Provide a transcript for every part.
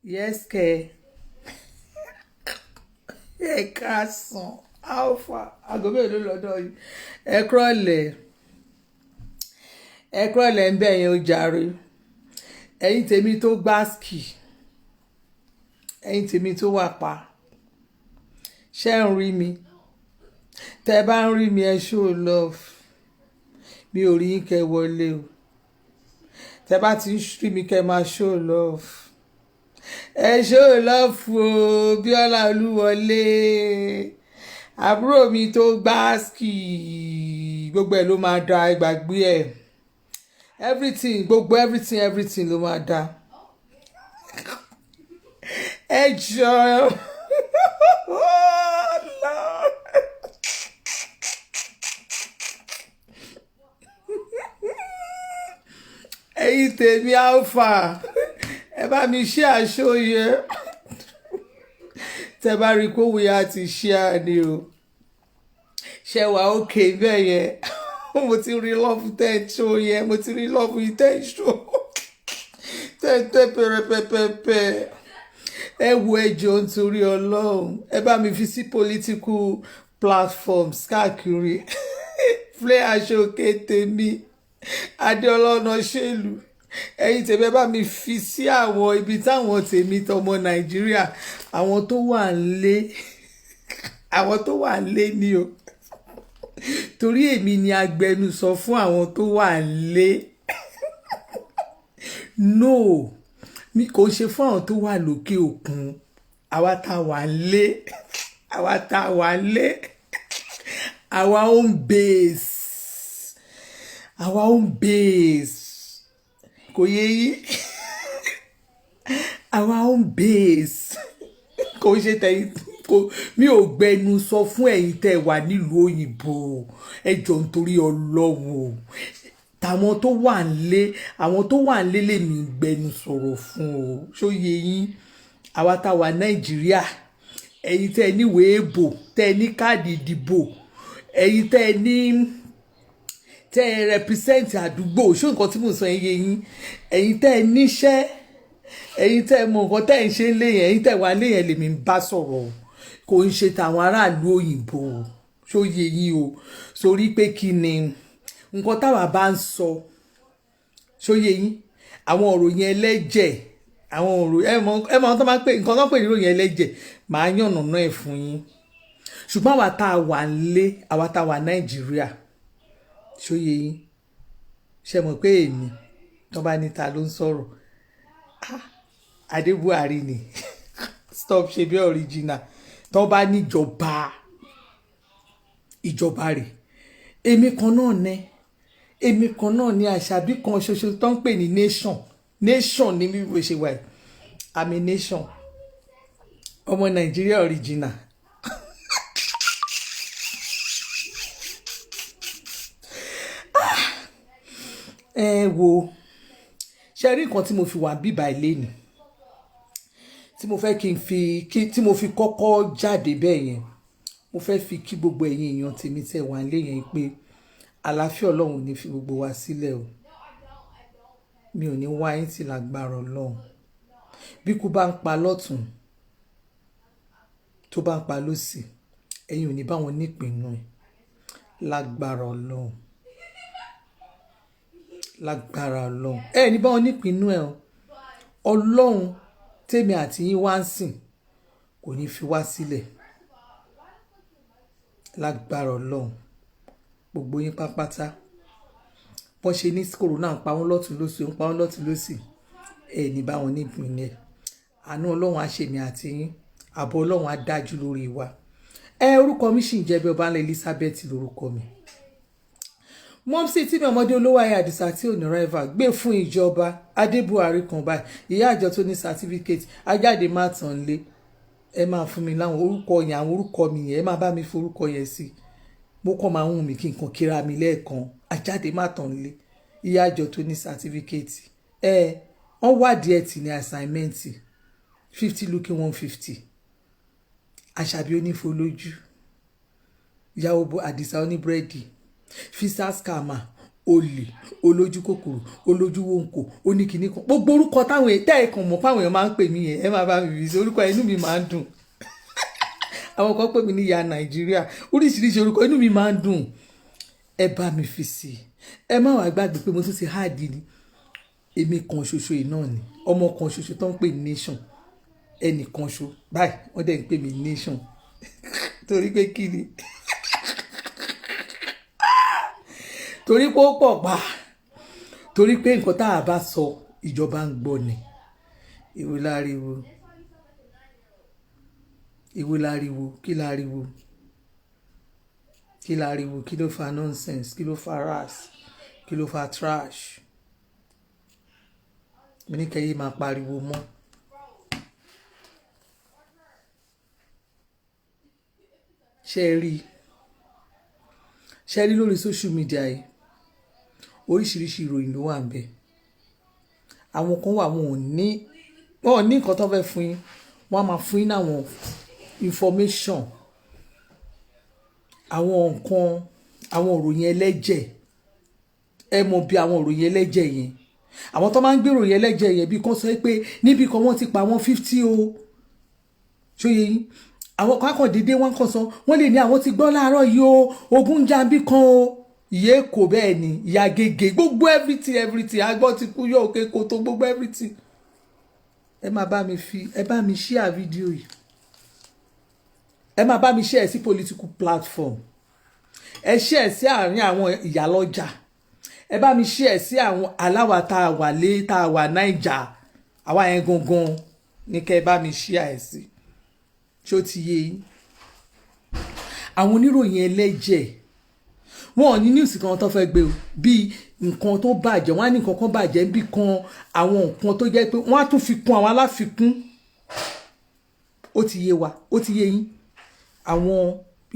Yes, ke. Ẹ káàsán. Alpha. Aago mélòó lọ́dọ̀ yìí. Ẹ kúrọ̀lẹ́ ń bẹ̀ yẹn ó jàre. Ẹ̀yin tèmi tó gbáskì. Ẹ̀yin tèmi tó wà pa. Ṣé ń rí mi? Tẹ́ bá ń rí mi ẹ show love. Mi ò rí yín kẹ́ wọlé o. Tẹ́ bá ti ń rí mi kẹ́ máa show love. Ẹ show love o Bíọ́lá Olúwọlé. Àbúrò mi tó gbáskì. Gbogbo ẹ̀ ló máa da ìgbàgbé ẹ̀. Everything ló máa da. Ẹ jọ. Ẹ̀yin tèmi Alpha. Ẹ bá mi ṣe àṣọyẹ. Tẹ́ bá rí kó wíyá ti ṣe àní o. Ṣé wà ókè bẹ́ẹ̀ yẹn? Mo ti rí love tẹ́ ṣó yẹn. Mo ti rí love yìí tẹ́ ṣó. Tẹ́ pẹ̀rẹ̀pẹ̀pẹ̀. Ẹ wo ẹjọ́ nítorí Ọlọ́run. Ẹ bá mi fi sí political platforms káàkiri. Play Àṣọkè tèmi. Adéọlá Ọ̀nàṣèlú. Ẹ̀yin tèmi ẹ bá mi fi sí àwọn ibi táwọn tèmi tọmọ Nàìjíríà àwọn tó wà nílé àwọn tó wà nílé ni o torí èmi ni agbẹnusọ fún àwọn tó wà nílé no mi kò ṣe fún àwọn tó wà lókè òkun àwa tá wà nílé our own base kò yé yín our own base kò ṣe tẹ̀yìn mi ò gbẹnu sọ fún ẹ̀yin tẹ́ wà nílùú òyìnbó ẹ jọ̀ọ́ nítorí Ọlọ́run tàwọn tó wà nílé àwọn tó wà nílé lèmi gbẹnu sọ̀rọ̀ fún o ṣó yé yín àwa tá wà Nàìjíríà ẹ̀yin tẹ́ níwèé èbò tẹ́ ní káàdì ìdìbò ẹ̀yin tẹ́ ní tẹ́ ẹ represent àdúgbò ṣó nǹkan tí mò ń sọ yé yín ẹ̀yin tẹ́ ẹ níṣẹ́ ẹ̀yin tẹ́ ẹ mọ nǹkan tẹ́ ẹ ń ṣe lé yẹn ẹ̀yin tẹ́ ẹ wà lé yẹn lèmi ń bá sọ̀rọ̀ kò ń ṣe tàwọn aráàlú òyìnbó ṣó yé yín o sórí pé kí ni nǹkan táwa bá ń sọ ṣó yé yín àwọn ọ̀rọ̀ yẹn ẹlẹ́jẹ̀ àwọn ọ̀rọ̀ ẹ mọ tó máa ń pè nǹkan tó ń pè ní ìròyìn ẹlẹ́jẹ̀ máa yànnà náà ẹ̀ fún yín ṣùgbọ́n àwa tá a wà nílé àwa tá a wà Nàìjíríà ṣó yé yín ṣe mọ̀ pé èmi tó bá níta ló ń sọ̀rọ̀ Adé Buhari ni stop ṣe bí original tó bá níjọba ìjọba rẹ̀ èmi kan náà ní àṣàbí kan ṣoṣo tó ń pè ní nation ní bí mo ṣe wà yìí àmì nation ọmọ Nàìjíríà original. Ẹ wo ṣe rí nǹkan tí mo fi wà bíbá ilé ni tí mo fẹ́ tí mo fi kọ́kọ́ jáde bẹ́ẹ̀ yẹn mo fẹ́ fi kí gbogbo ẹ̀yin èèyàn tèmi tẹ̀ wá lé yẹn pé àlàáfíà Ọlọ́run ní fi gbogbo wa sílẹ̀ o mi ò ní wá yín tí lágbára Ọlọ́run bí kú bá ń pa lọ́tún tó bá ń pa lósì ẹ̀yin ò ní bá wọn nípinnu ẹ̀ lágbára Ọlọ́run ẹ ní bá wọn nípinnu ẹ̀ o Ọlọ́run tèmi àti yín wá ń sìn kò ní fi wá sílẹ̀ lágbára Ọlọ́run gbogbo yín pápátá wọ́n ṣe ní kòrónà ń pa wọ́n lọ́tún lósì ẹ̀ ní bá wọn nípinnu ẹ̀ àánú Ọlọ́run á ṣe mi àti yín ààbò Ọlọ́run á dájú lórí wa orúkọ mi sì ń jẹ́ bí Ọbańlá Elizabeth lórúkọ mi mọ́mísí tí mi ọmọdé olówó ayé àdìsá tí ò ní rẹ́fà gbé fún ìjọba Adé Buhari kan báyìí ìyá àjọ tó ní sátífíkẹ́tì ajáde má tàn lé ẹ máa fún mi láwọn orúkọ yẹn àwọn orúkọ mi yẹn ẹ máa bá mi forúkọ yẹn sí mo kàn máa ń wù mí kí nǹkan kíra mi lẹ́ẹ̀kan ajáde má tàn lé ìyá àjọ tó ní sátífíkẹ́tì wọ́n wádìí ẹ̀ tì ní àsáímẹ́ǹtì 50 lókè 150 àṣàbí onífolójú ìyàwó àdìsá oníbúrẹ́dì fisa scammer olè olójú kòkòrò olójú wòǹkò oníkìní kan gbogbo orúkọ táwọn tẹ́ ẹ̀ kàn mọ́ fáwọn èèyàn máa ń pè mí yẹn ẹ máa bá mi fi sí orúkọ inú mi máa ń dùn àwọn kan pè mí ní ìyá Nàìjíríà oríṣiríṣi orúkọ inú mi máa ń dùn ẹ bá mi fi sí ẹ má wàá gbàgbé pé mo tún ti háàdì ni èmi kan ṣoṣo yìí náà ni ọmọ kan ṣoṣo tó ń pè ní nation ẹnì kan ṣo báyìí wọ́n dẹ̀ ń pè mí nation torí pé kí ni torí pé ó pọ̀ pa torí pé nǹkan tá a bá sọ ìjọba ń gbọ́ ni ìwé láriwo kí láriwo kí ló fa nonsense kí ló fa ras kí ló fa trash mi ní kẹ́yìn máa pariwo mọ́. ṣe rí lórí social media yìí oríṣiríṣi ìròyìn ló wà ń bẹ àwọn kan wà wọn ò ní nǹkan tó fẹ́ fún yín wọ́n á máa fún yín àwọn information àwọn nǹkan àwọn ìròyìn ẹlẹ́jẹ̀ ẹ mọ̀ bí àwọn ìròyìn ẹlẹ́jẹ̀ yẹn àwọn tó máa ń gbé ìròyìn ẹlẹ́jẹ̀ yẹn bí kan sọ pé níbi kan wọ́n ti pa wọ́n 50 o ṣóye yín àwọn kan kàn déédéé wọn kàn sọ wọn lè ní àwọn ti gbọ́ láàárọ̀ yìí o ogun jàǹbí kan o ìyé kò bẹ́ẹ̀ ni ìyá gègé gbogbo everything agbọ́ ti kú yọ òkè kò tó gbogbo everything ẹ má bá mi share fídíò yìí ẹ má bá mi share sí political platform ẹ share sí àárín àwọn ìyálọ́jà ẹ bá mi share sí àwọn aláwa tá a wà lé tá a wà Naija àwa yẹn gangan ní kẹ́ ẹ bá mi share ẹ̀ sí ṣó ti yé yín àwọn oníròyìn ẹlẹ́jẹ̀ wọn ò ní news kan tó fẹ́ gbé o bíi nǹkan tó bàjẹ́ wọn á ní nǹkan kan bàjẹ́ bí kan àwọn nǹkan tó jẹ́ pé wọ́n á tún fi kún àwọn aláfikún ó ti yé wa ó ti yé yín àwọn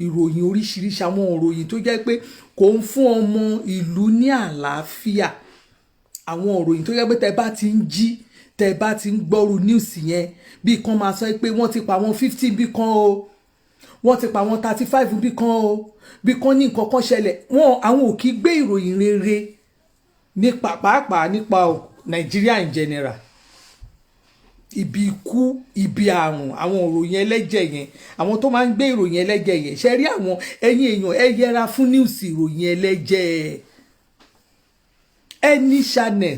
ìròyìn oríṣiríṣi àwọn ìròyìn tó jẹ́ pé kò ń fún ọmọ ìlú ní àlàáfíà àwọn ìròyìn tó jẹ́ pé tẹ bá ti ń jí tẹ bá ti ń gbọ́rú news yẹn bí kan máa sọ pé wọ́n ti pa àwọn 50 bí kan o wọ́n ti pa àwọn 35 bí kan o bí kan ní nǹkan kan ṣẹlẹ̀ àwọn ò kì í gbé ìròyìn rere nípa pàápàá nípa Nàìjíríà in general ibi ikú ibi àrùn àwọn ìròyìn ẹlẹ́jẹ̀ yẹn àwọn tó máa ń gbé ìròyìn ẹlẹ́jẹ̀ yẹn ṣe rí àwọn ẹ̀yin èèyàn ẹ yẹra fún news ìròyìn ẹlẹ́jẹ̀ ẹni channel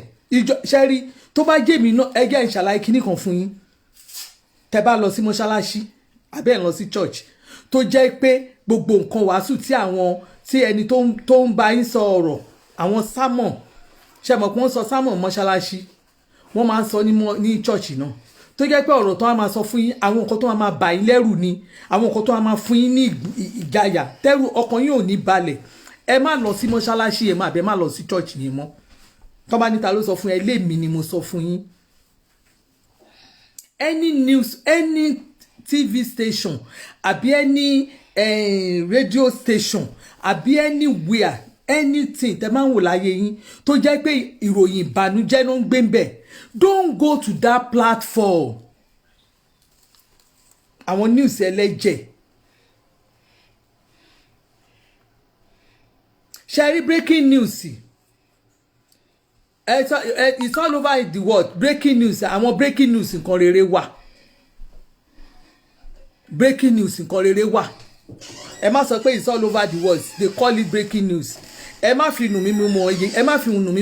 ṣe rí tó bá jẹ́ mi náà ẹ jẹ́ n ṣàlàyé kinní kan fún yín tẹ́ bá lọ sí mọ́ṣáláṣí àbẹ́ ẹ̀ lọ sí church tó jẹ́ pé gbogbo nǹkan wàásù tí ẹni tó ń bá yín sọ ọ̀rọ̀ àwọn sámọ̀ ṣe mọ̀ pé wọ́n sọ sámọ̀ mọ́ṣáláṣí wọ́n máa ń sọ ní church náà tó jẹ́ pé ọ̀rọ̀ tó wá máa sọ fún yín àwọn nǹkan tó wá máa bà yín lẹ́rù ni àwọn nǹkan tó wá máa fún yín ní ìjayà tẹ́rù ọkàn yín ò ní balẹ̀ ẹ má lọ sí mọ́ṣáláṣí ẹ má bẹ́ẹ̀ má lọ sí church yẹn mọ́ tó bá níta ló sọ fún ẹ lémi ni mo sọ fún yín any news any TV station àbí any radio station àbí anywhere anything tẹ máa ń wò láyé yín tó jẹ́ pé ìròyìn ìbànújẹ́ ló ń gbé ń bẹ̀ don't go to that platform àwọn news ẹlẹ́jẹ̀ ṣe rí breaking news it's all over the world breaking news àwọn breaking news nǹkan rere wà breaking news nǹkan rere wà ẹ má sọ pé it's all over the world they call it breaking news ẹ má fi nù mí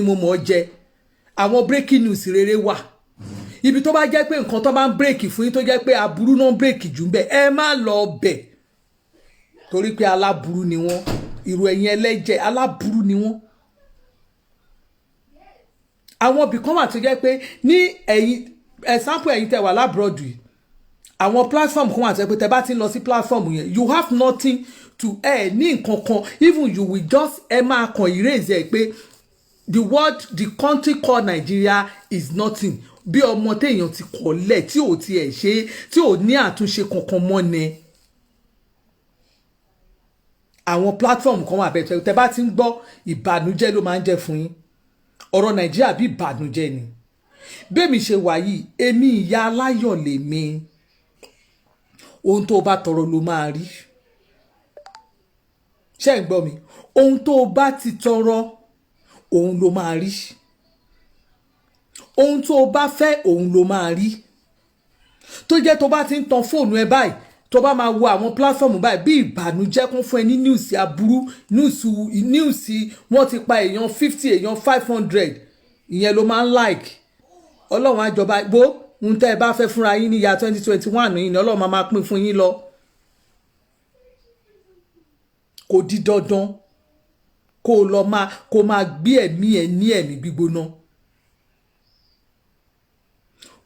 mú mọ́ jẹ àwọn breaking news rere wà ibi tó bá jẹ́ pé nǹkan tó bá ń break fún yín tó jẹ́ pé aburú náà ń break jù ń bẹ̀ ẹ má lọ bẹ̀ torí pé aláburú ni wọ́n ìrò ẹ̀yìn ẹlẹ́jẹ̀ aláburú ni wọ́n àwọn ibì kan wà tó jẹ́ pé ní ẹ̀yìn example ẹ̀yìn tẹ̀ wà lábúrọ̀dù yìí àwọn platform kan wà tó jẹ́ pé tẹ bá ti ń lọ sí platform yẹn you have nothing to ní nǹkan kan even you will just ẹ máa kàn erase ẹ pé the country called Nigeria is nothing bí ọmọ téèyàn ti kọ̀lẹ̀ tí ò tiẹ̀ ṣe tí ò ní àtúnṣe kankan mọ́ ni àwọn platform kan wà bẹ́ẹ̀ tẹ bá ti ń gbọ́ ìbànújẹ́ ló máa ń jẹ́ fún yín ọ̀rọ̀ Nàìjíríà bí ìbànújẹ́ ni bẹ́ẹ̀mi ṣe wà yìí èmi ìyá aláyọ̀ lèmi ohun tó bá tọrọ ló máa rí ṣé ń gbọ́ mi ohun tó bá ti tọrọ òun ló máa rí ohun tó o bá fẹ́ òun ló máa rí tó jẹ́ tó bá ti ń tan fóònù ẹ báyìí tó bá máa wo àwọn pláfọ́ọ̀mù báyìí bí ìbànújẹ́ kún fún ẹ ní níùsì aburú níùsì wọ́n ti pa èèyàn 50 èèyàn 500 ìyẹn ló máa ń like ọlọ́run àjọba gbó ń tẹ́ ẹ bá fẹ́ fúnra yín ní ìyá 2021 yìí ni ọlọ́run máa pín fún yín lọ kò di dandan kó o lọ máa gbé ẹ̀mí ẹ̀ ní ẹ̀mí gbígbóná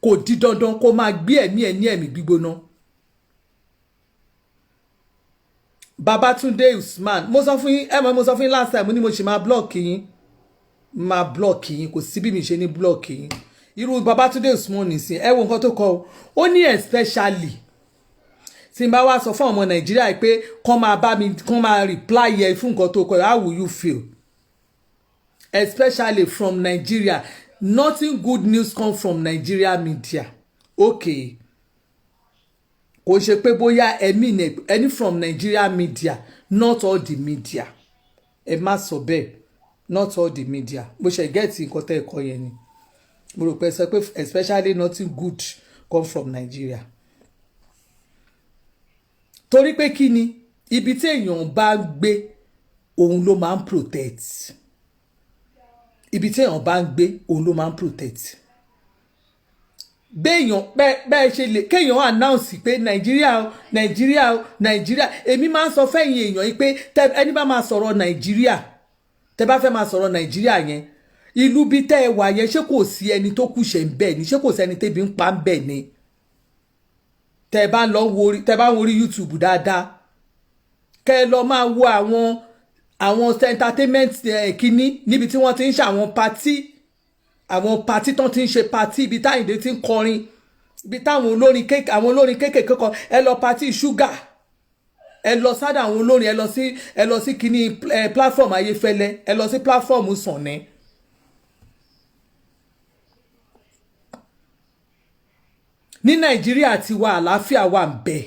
kò di dandan kó máa gbé ẹ̀mí ẹ̀ ní ẹ̀mí gbígbóná. Babatunde Usman mo sọ fún yín mo sọ fún yín last time mo ní mo ṣe máa block yín kò sí bí mi ṣe ní block yín irú Babatunde Usman nìsín ẹ wo nǹkan tó kọ ó ní especially tí n bá wá sọ fún ọmọ Nàìjíríà pé kán máa reply yẹ fún nǹkan tó kọ how will you feel especially from Nigeria nothing good news come from Nigeria media okay kò ṣe pé bóyá ẹni from Nigeria media not all the media ẹ má sọ bẹ́ẹ̀ not all the media bó ṣe gẹ́ẹ̀tì nǹkan tẹ́ ẹ kọ yẹn ni mo rò pé sọ pé especially nothing good come from Nigeria torí pé kí ni ibi tí èèyàn bá ń gbé òun ló máa ń protect ibi tí èèyàn bá ń gbé òun ló máa ń protect béèyàn bẹ́ẹ̀ ṣe lè kéèyàn announce pé nàìjíríà èmi máa ń sọ fẹ́yìn èèyàn yìí pé ẹni bá máa sọ̀rọ̀ nàìjíríà tẹ́ bá fẹ́ máa sọ̀rọ̀ nàìjíríà yẹn ìlú bí tẹ́ ẹ wà yẹn ṣé kò sí ẹni tó kùṣẹ̀ ń bẹ̀ ni ṣé kò sí ẹni tẹ́bi ń pa ń bẹ̀ ni tẹ́ bá ń wo orí YouTube dáadáa kẹ́ ẹ lọ máa wo àwọn entertainment kínní níbi tí wọ́n ti ń ṣe àwọn pátí tán ti ń ṣe pátí ibi táyìndé ti ń kọrin ibi táwọn olórin kéékèèké kan ẹ lọ pátí ṣúgà ẹ lọ sádà àwọn olórin ẹ lọ sí kínní platform ayéfẹ́lẹ́ ẹ lọ sí platform sànnẹ́. ní Nàìjíríà ti wà àlàáfíà wà ń bẹ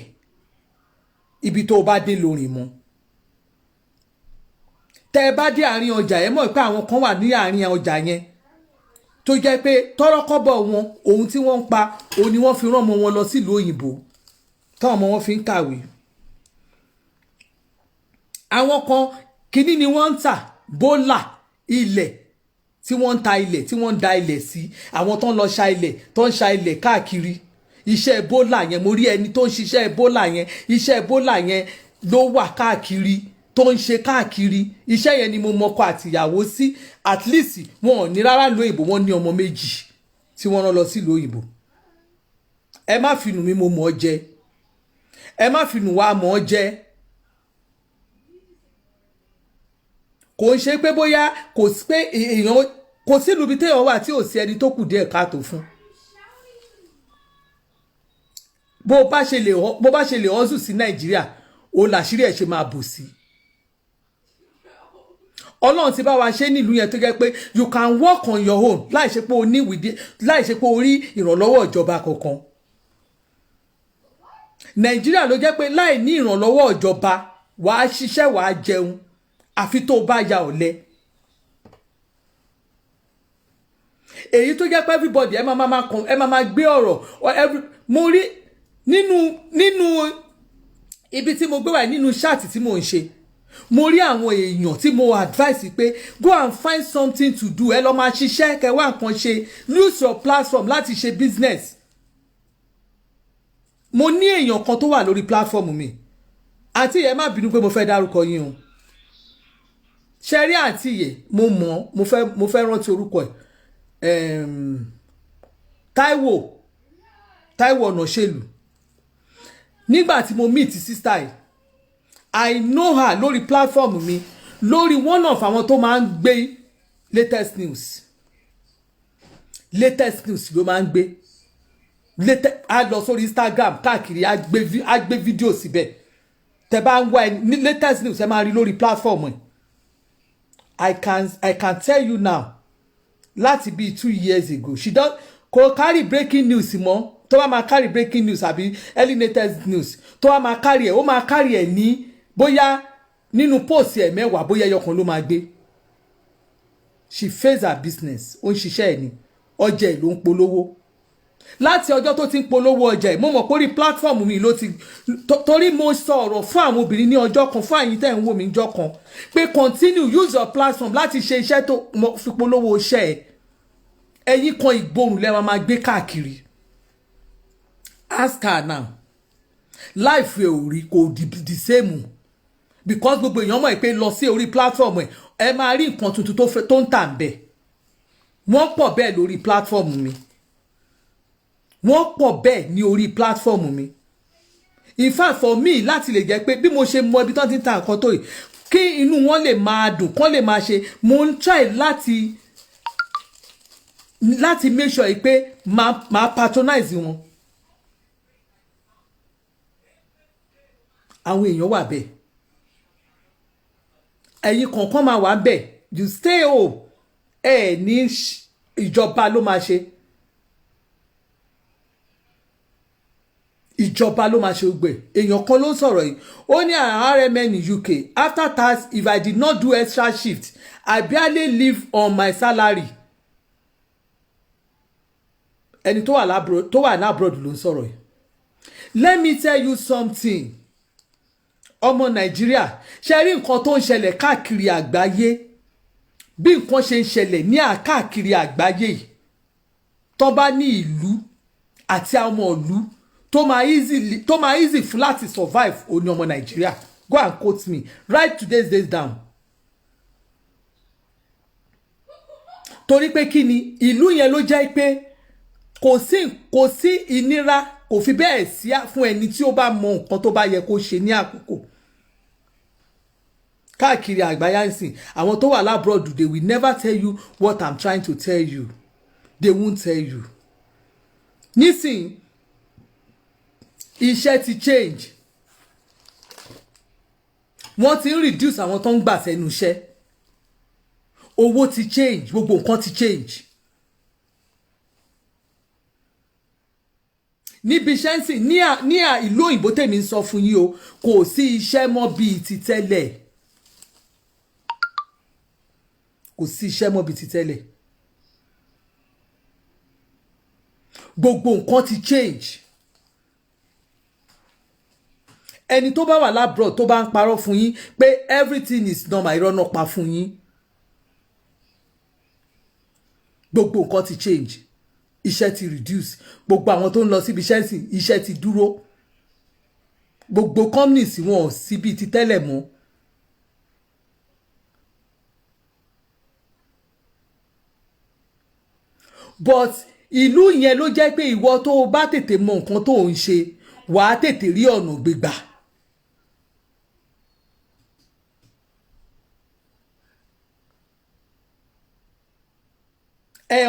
ibi tó bá dé lórí mu tẹ́ ẹ bá dé àárín ọjà ẹ mọ̀ pé àwọn kan wà ní àárín ọjà yẹn tó jẹ́ pé tọ́rọ́kọ́bọ̀ wọn ohun tí wọ́n ń pa òun ni wọ́n fi rán ọmọ wọn lọ sílùú òyìnbó táwọn ọmọ wọn fi ń kàwé àwọn kan kínní ni wọ́n ń tà bólà ilẹ̀ tí wọ́n ń ta ilẹ̀ tí wọ́n ń da ilẹ̀ sí àwọn tó ń lọ ṣa ilẹ̀ káàkiri iṣẹ́ bólà yẹn mo rí ẹni tó ń ṣiṣẹ́ bólà yẹn iṣẹ́ bólà yẹn ló wà káàkiri tó ń ṣe káàkiri iṣẹ́ yẹn ni mo mọkọ àtìyàwó sí at least wọn ò ní rárá lóyìnbó wọn ní ọmọ méjì tí wọ́n rán lọ sí lóyìnbó ẹ má finú mi mo mọ̀ ọ́ jẹ ẹ má finú wa mọ̀ ọ́ jẹ kò ń ṣe pé bóyá kò sí pé èèyàn kò sí ìlú bí téèyàn wà tí ò sí ẹni tó kù díẹ̀ káàtó fún bó bá ṣe lè hustle sí Nàìjíríà ó làṣírí ẹ̀ ṣe máa bò sí Ọlọ́run ti bá wa ṣe nílùú yẹn tó jẹ́ pé you can work on your own láì ṣe pé o rí ìrànlọ́wọ́ ìjọba kankan Nàìjíríà ló jẹ́ pé láì ní ìrànlọ́wọ́ ìjọba wàá ṣiṣẹ́ wàá jẹun àfi tó bá ya ọ̀lẹ èyí tó jẹ́ pé everybody ẹ máa gbé ọ̀rọ̀ mo rí nínú ibi tí mo gbé wà nínú ṣáàtì tí mo ń ṣe mo rí àwọn èèyàn tí mo advice pé go and find something to do ẹ lọ máa ṣiṣẹ́ kẹwàá nǹkan ṣe use your platform láti ṣe business mo ní èèyàn kan tó wà lórí platform mi àǹtí yẹn má bínú pé mo fẹ́ dárúkọ yín o ṣe rí àǹtí yẹn mo mọ̀ mo fẹ́ rántí orúkọ ẹ̀ Táíwò Ọ̀nàṣèlú nígbà tí mo meet sister yìí I know her lórí platform mi lórí one of àwọn tó máa ń gbé latest news ló máa ń gbé a lọ sórí Instagram káàkiri a gbé fídíò síbẹ̀ tẹ́ bá ń wá latest news ẹ máa rí lórí platform ẹ̀ I can tell you now láti bíi 2 years ago she don kò carry breaking news mọ́ tó bá máa carry breaking news àbí early latest news tó bá máa carry ẹ̀ ó máa carry ẹ̀ ní bóyá nínú post ẹ̀ 10 bóyá ẹyọkan ló máa gbé she face her business ó ń ṣiṣẹ́ ẹ̀ ní ọjà ẹ̀ ló ń polówó láti ọjọ́ tó ti ń polówó ọjà ẹ̀ mo mọ̀ pé orí platform mi ló ti torí mo sọ ọ̀rọ̀ fún àwọn obìnrin ní ọjọ́ kan fún àyín tẹ̀ ń wò mí ọjọ́ kan pé continue use your platform láti ṣe iṣẹ́ tó fi polówó iṣẹ́ ẹ̀ ẹ̀yin kan ìgbóhùn lẹ́wọ̀n máa gbé káàkiri ask her now life ẹ̀ ò rí kò the same because gbogbo èèyàn mọ̀ pé lọ sí orí platform ẹ máa rí nǹkan tuntun tó ń tà ń bẹ̀ wọ́n pọ̀ bẹ́ẹ̀ lórí platform mi wọ́n pọ̀ bẹ́ẹ̀ ní orí platform mi in fact for me láti lè jẹ́ pé bí mo ṣe mọ ibi tán ti ń ta nǹkan tó yìí kí inú wọn lè máa dùn kán lè máa ṣe mo ń try láti make sure pé máa patronize wọn àwọn èèyàn wà bẹ́ẹ̀ ẹ̀yin kọ̀ọ̀kan máa wà bẹ́ẹ̀ you stay home ní ìjọba ló máa ṣe ìjọba ló máa ṣe gbẹ èèyàn kan ló ń sọ̀rọ̀ yìí ó ní RMN in UK after tax if I did not do extra shift I barely live on my salary ẹni tó wà ní abroad ló ń sọ̀rọ̀ yìí let me tell you something ọmọ Nàìjíríà ṣe rí nǹkan tó ń ṣẹlẹ̀ káàkiri àgbáyé bí nǹkan ṣe ń ṣẹlẹ̀ ní àkáàkiri àgbáyé yìí tó bá ní ìlú àti àwọn ìlú tó máa easy fún láti survive òní ọmọ Nàìjíríà go and quote me write today's days down torí pé kí ni ìlú yẹn ló jẹ́ pé kò sí ìnira kò fi bẹ́ẹ̀ sí fún ẹni tí ó bá mọ nǹkan tó bá yẹ kó ṣe ní àkókò káàkiri àgbáyé nsìn àwọn tó wà lábroad they will never tell you what I'm trying to tell you they won't tell you nísìn iṣẹ́ ti change wọ́n ti ń reduce àwọn tó ń gbà sẹ́nu iṣẹ́ owó ti change gbogbo nǹkan ti change níbi iṣẹ́ nsìn ní ìlú òyìnbó tèmi ń sọ fún yín o kò sí iṣẹ́ mọ́ bíi ti tẹ́lẹ̀ kò sí iṣẹ́ mọ́ bíi ti tẹ́lẹ̀ gbogbo nǹkan ti change ẹni tó bá wà lábroad tó bá ń parọ́ fún yín pé everything is normal irọ́ náà pa fún yín gbogbo nǹkan ti change iṣẹ́ ti reduce gbogbo àwọn tó ń lọ síbi iṣẹ́ ti dúró gbogbo companies wọn ò síbi ti tẹ́lẹ̀ mọ́ but ìlú yẹn ló jẹ́ pé ìwọ tó o bá tètè mọ nǹkan tó ń ṣe wàá tètè rí ọ̀nà gbégbà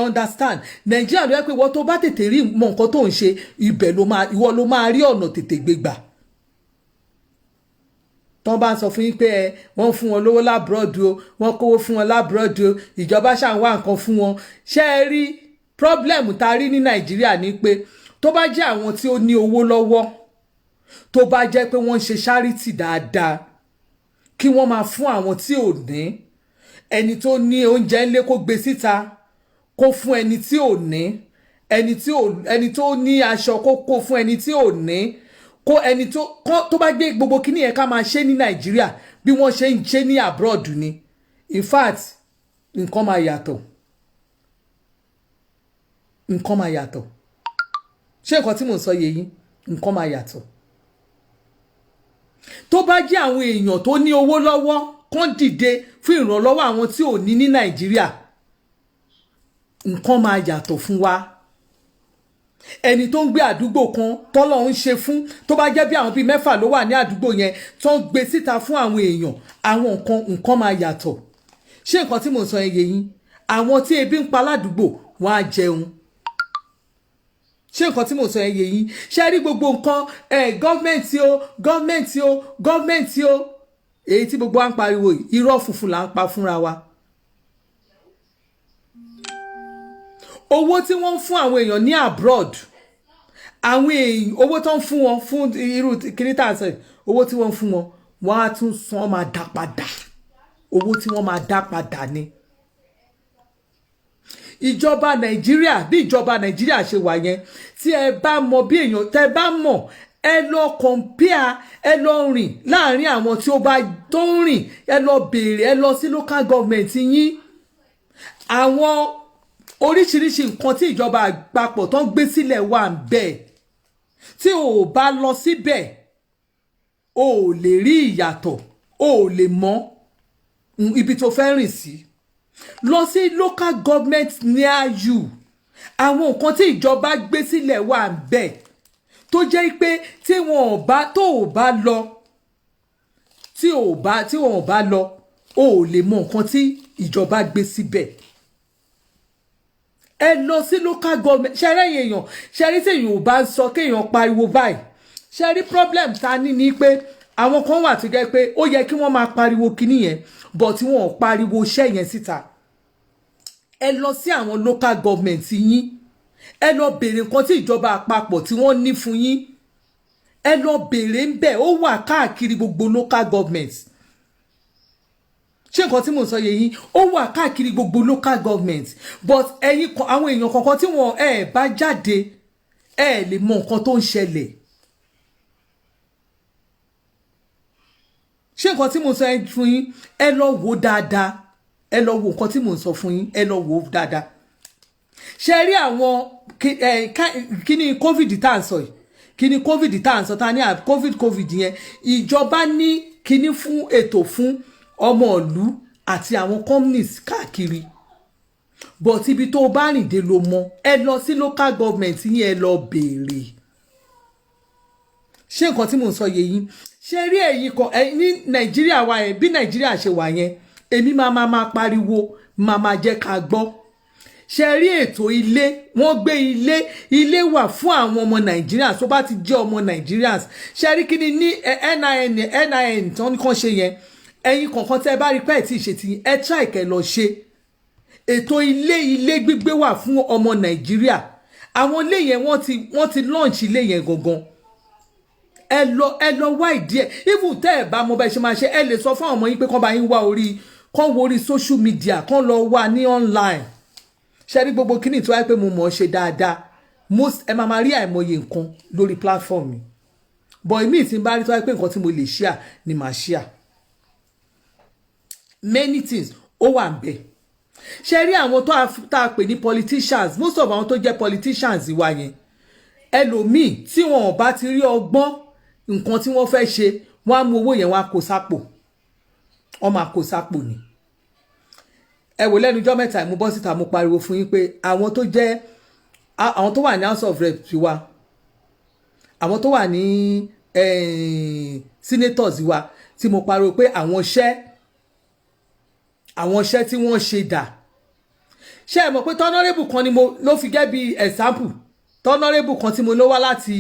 understand Nàìjíríà ló yẹ pé ìwọ tó bá tètè rí mọ nǹkan tó ń ṣe ibẹ̀ ìwọ ló máa rí ọ̀nà tètè gbégbà tọ́n bá ń sọ fún yín pé wọ́n fún wọn lówó lábúròdù o wọ́n kówó fún wọn lábúròdù o ìjọba ṣàn wá nǹkan fún wọn ṣé ẹ rí problem tá a rí ní Nàìjíríà ni pé tó bá jẹ́ àwọn tí ó ní owó lọ́wọ́ tó bá jẹ́ pé wọ́n ń ṣe charity dáadáa kí wọ́n máa fún àwọn tí ò ní ẹni tó ní oúnjẹ ńlé kó gbé síta kó fún ẹni tí ò ní ẹni tó ní aṣọ kó fún ẹni tí ò ní kó ẹni tó bá gbé gbogbo kíní yẹn ká máa ṣe ní Nàìjíríà bí wọ́n ṣe ń ṣe ní abroad ni in fact nǹkan máa yàtọ̀ ṣé nǹkan tí mò ń sọ yé yín nǹkan máa yàtọ̀ tó bá jẹ́ àwọn èèyàn tó ní owó lọ́wọ́ kán dìde fún ìrànlọ́wọ́ àwọn tí ò ní Nàìjíríà nǹkan máa yàtọ̀ fún wa ẹni tó ń gbé àdúgbò kan tọ́lọ́ ń ṣe fún tó bá jẹ́ bí àwọn bíi 6 ló wà ní àdúgbò yẹn tó ń gbé síta fún àwọn èèyàn àwọn nǹkan máa yàtọ̀ ṣé nǹkan tí mò ń sọ yé yín àwọn tí ebi ń pa ládùúgbò wọn á jẹun ṣé nǹkan tí mò ń sọ yé yín ṣé rí gbogbo nǹkan gọ́ọ̀mẹ̀ntì o èyí tí gbogbo wa ń pariwo irọ́ funfun là ń pa fúnra wa owó tí wọ́n ń fún àwọn èèyàn ní abroad àwọn èèyàn owó tó ń fún wọn fún irú kìrìtà ṣe owó tí wọ́n ń fún wọn wọ́n á tún san máa dá padà owó tí wọ́n máa dá padà ni ìjọba Nàìjíríà bí ìjọba Nàìjíríà ṣe wà yẹn tí ẹ bá mọ bí èèyàn tẹ bá mọ̀ ẹ lọ compare ẹ lọ rìn láàrin àwọn tí ó bá tó ń rìn ẹ lọ béèrè ẹ lọ sí local government yín àwọn oríṣiríṣi nǹkan tí ìjọba àpapọ̀ tó ń gbé sílẹ̀ wà ń bẹ̀ tí o ò bá lọ síbẹ̀ o ò lè rí ìyàtọ̀ o ò lè mọ ibi tó fẹ́ rìn sí lọ sí local government near you àwọn nǹkan tí ìjọba gbé sílẹ̀ wà ń bẹ̀ tó jẹ́ pé tí wọn ò bá tó ò bá lọ tí wọn ò bá lọ o ò lè mọ nǹkan tí ìjọba gbé síbẹ̀ ẹ lọ sí local government ṣẹrẹ èèyàn ṣẹrí tí èèyàn ò bá ń sọ kéèyàn pariwo báyìí ṣẹrí problem ta ní ni pé àwọn kan wà tó jẹ́ pé ó yẹ kí wọ́n máa pariwo kinní yẹn but tí wọ́n ò pariwo iṣẹ́ yẹn síta ẹ lọ sí àwọn local government yín ẹ lọ béèrè nǹkan tí ìjọba àpapọ̀ tí wọ́n ní fún yín ẹ lọ béèrè ń bẹ̀ ó wà káàkiri gbogbo local government ṣé nǹkan tí mò ń sọ yẹn yín ó wà káàkiri gbogbo local government but ẹ̀yin àwọn èèyàn kankan tí wọ́n ẹ bá jáde ẹ lè mọ nǹkan tó ń ṣẹlẹ̀ ṣé nǹkan tí mò ń sọ fún yín ẹ lọ wò dáadáa ẹ lọ wò nǹkan tí mò ń sọ fún yín ẹ lọ wò dáadáa ṣe rí àwọn kíní covid tá à ń sọ yìí kíní covid tá à ń sọ tá a ní covid yẹn ìjọba ní kíní fún ètò fún ọmọ ìlú àti àwọn companies káàkiri but ibi tó bá rìn dé ló mọ ẹ lọ sí local government yín ẹ lọ béèrè ṣé nǹkan tí mò ń sọ yé yín ṣe rí ẹ̀yin kan ní Nàìjíríà wa yẹn bí Nàìjíríà ṣe wà yẹn èmi máa pariwo máa jẹ́ ká gbọ́ ṣe rí ètò ilé wọ́n gbé ilé wà fún àwọn ọmọ Nàìjíríà tó bá ti jẹ́ ọmọ Nàìjíríà ṣe rí kí ni ní NIN tí wọ́n ní kàn ṣe yẹn ẹ̀yin kọ̀ọ̀kan tẹ́ bá rí pé tí ṣe ti ẹ try kẹ́ lọ ṣe ètò ilé gbígbé wà fún ọmọ Nàìjíríà àwọn ilé yẹn wọ́n ti launch ilé yẹn gangan ẹ lọ wá ìdí ẹ̀ even tẹ́ ẹ bá mọ bá ṣe máa ṣe ẹ lè sọ fún àwọn ọmọ yín pé kán bá yín wá kán wo orí social media kán lọ wá ní online ṣe rí gbogbo kíní tó wáyé pé mo mọ̀ ọ́ ṣe dáadáa ẹ máa rí àìmọye nǹkan lórí platform mi but èmi tí n bá rí tó wáyé pé nǹkan tí mo lè share ni màá share many things ó wà ń bẹ̀ ṣe rí àwọn tá a pè ní politicians most of àwọn tó jẹ́ politicians wa yẹn ẹlòmíì tí wọn ò bá ti rí ọgbọ́n nǹkan tí wọ́n fẹ́ ṣe wọ́n á mú owó yẹn wọ́n á kó sápò wọ́n máa kó sápò ni ẹ wò lẹ́nu ọjọ́ mẹ́ta mo bọ́ síta mo pariwo fún yín pé àwọn tó wà ní House of Reps wa àwọn tó wà ní senators wa tí mo pariwo pé àwọn iṣẹ́ tí wọ́n ṣe dà ṣé ẹ mọ̀ pé tọ́nọ́rẹ́bù kan ni mo ló fi gẹ́ bí example tọ́nọ́rẹ́bù kan tí mo ló wá láti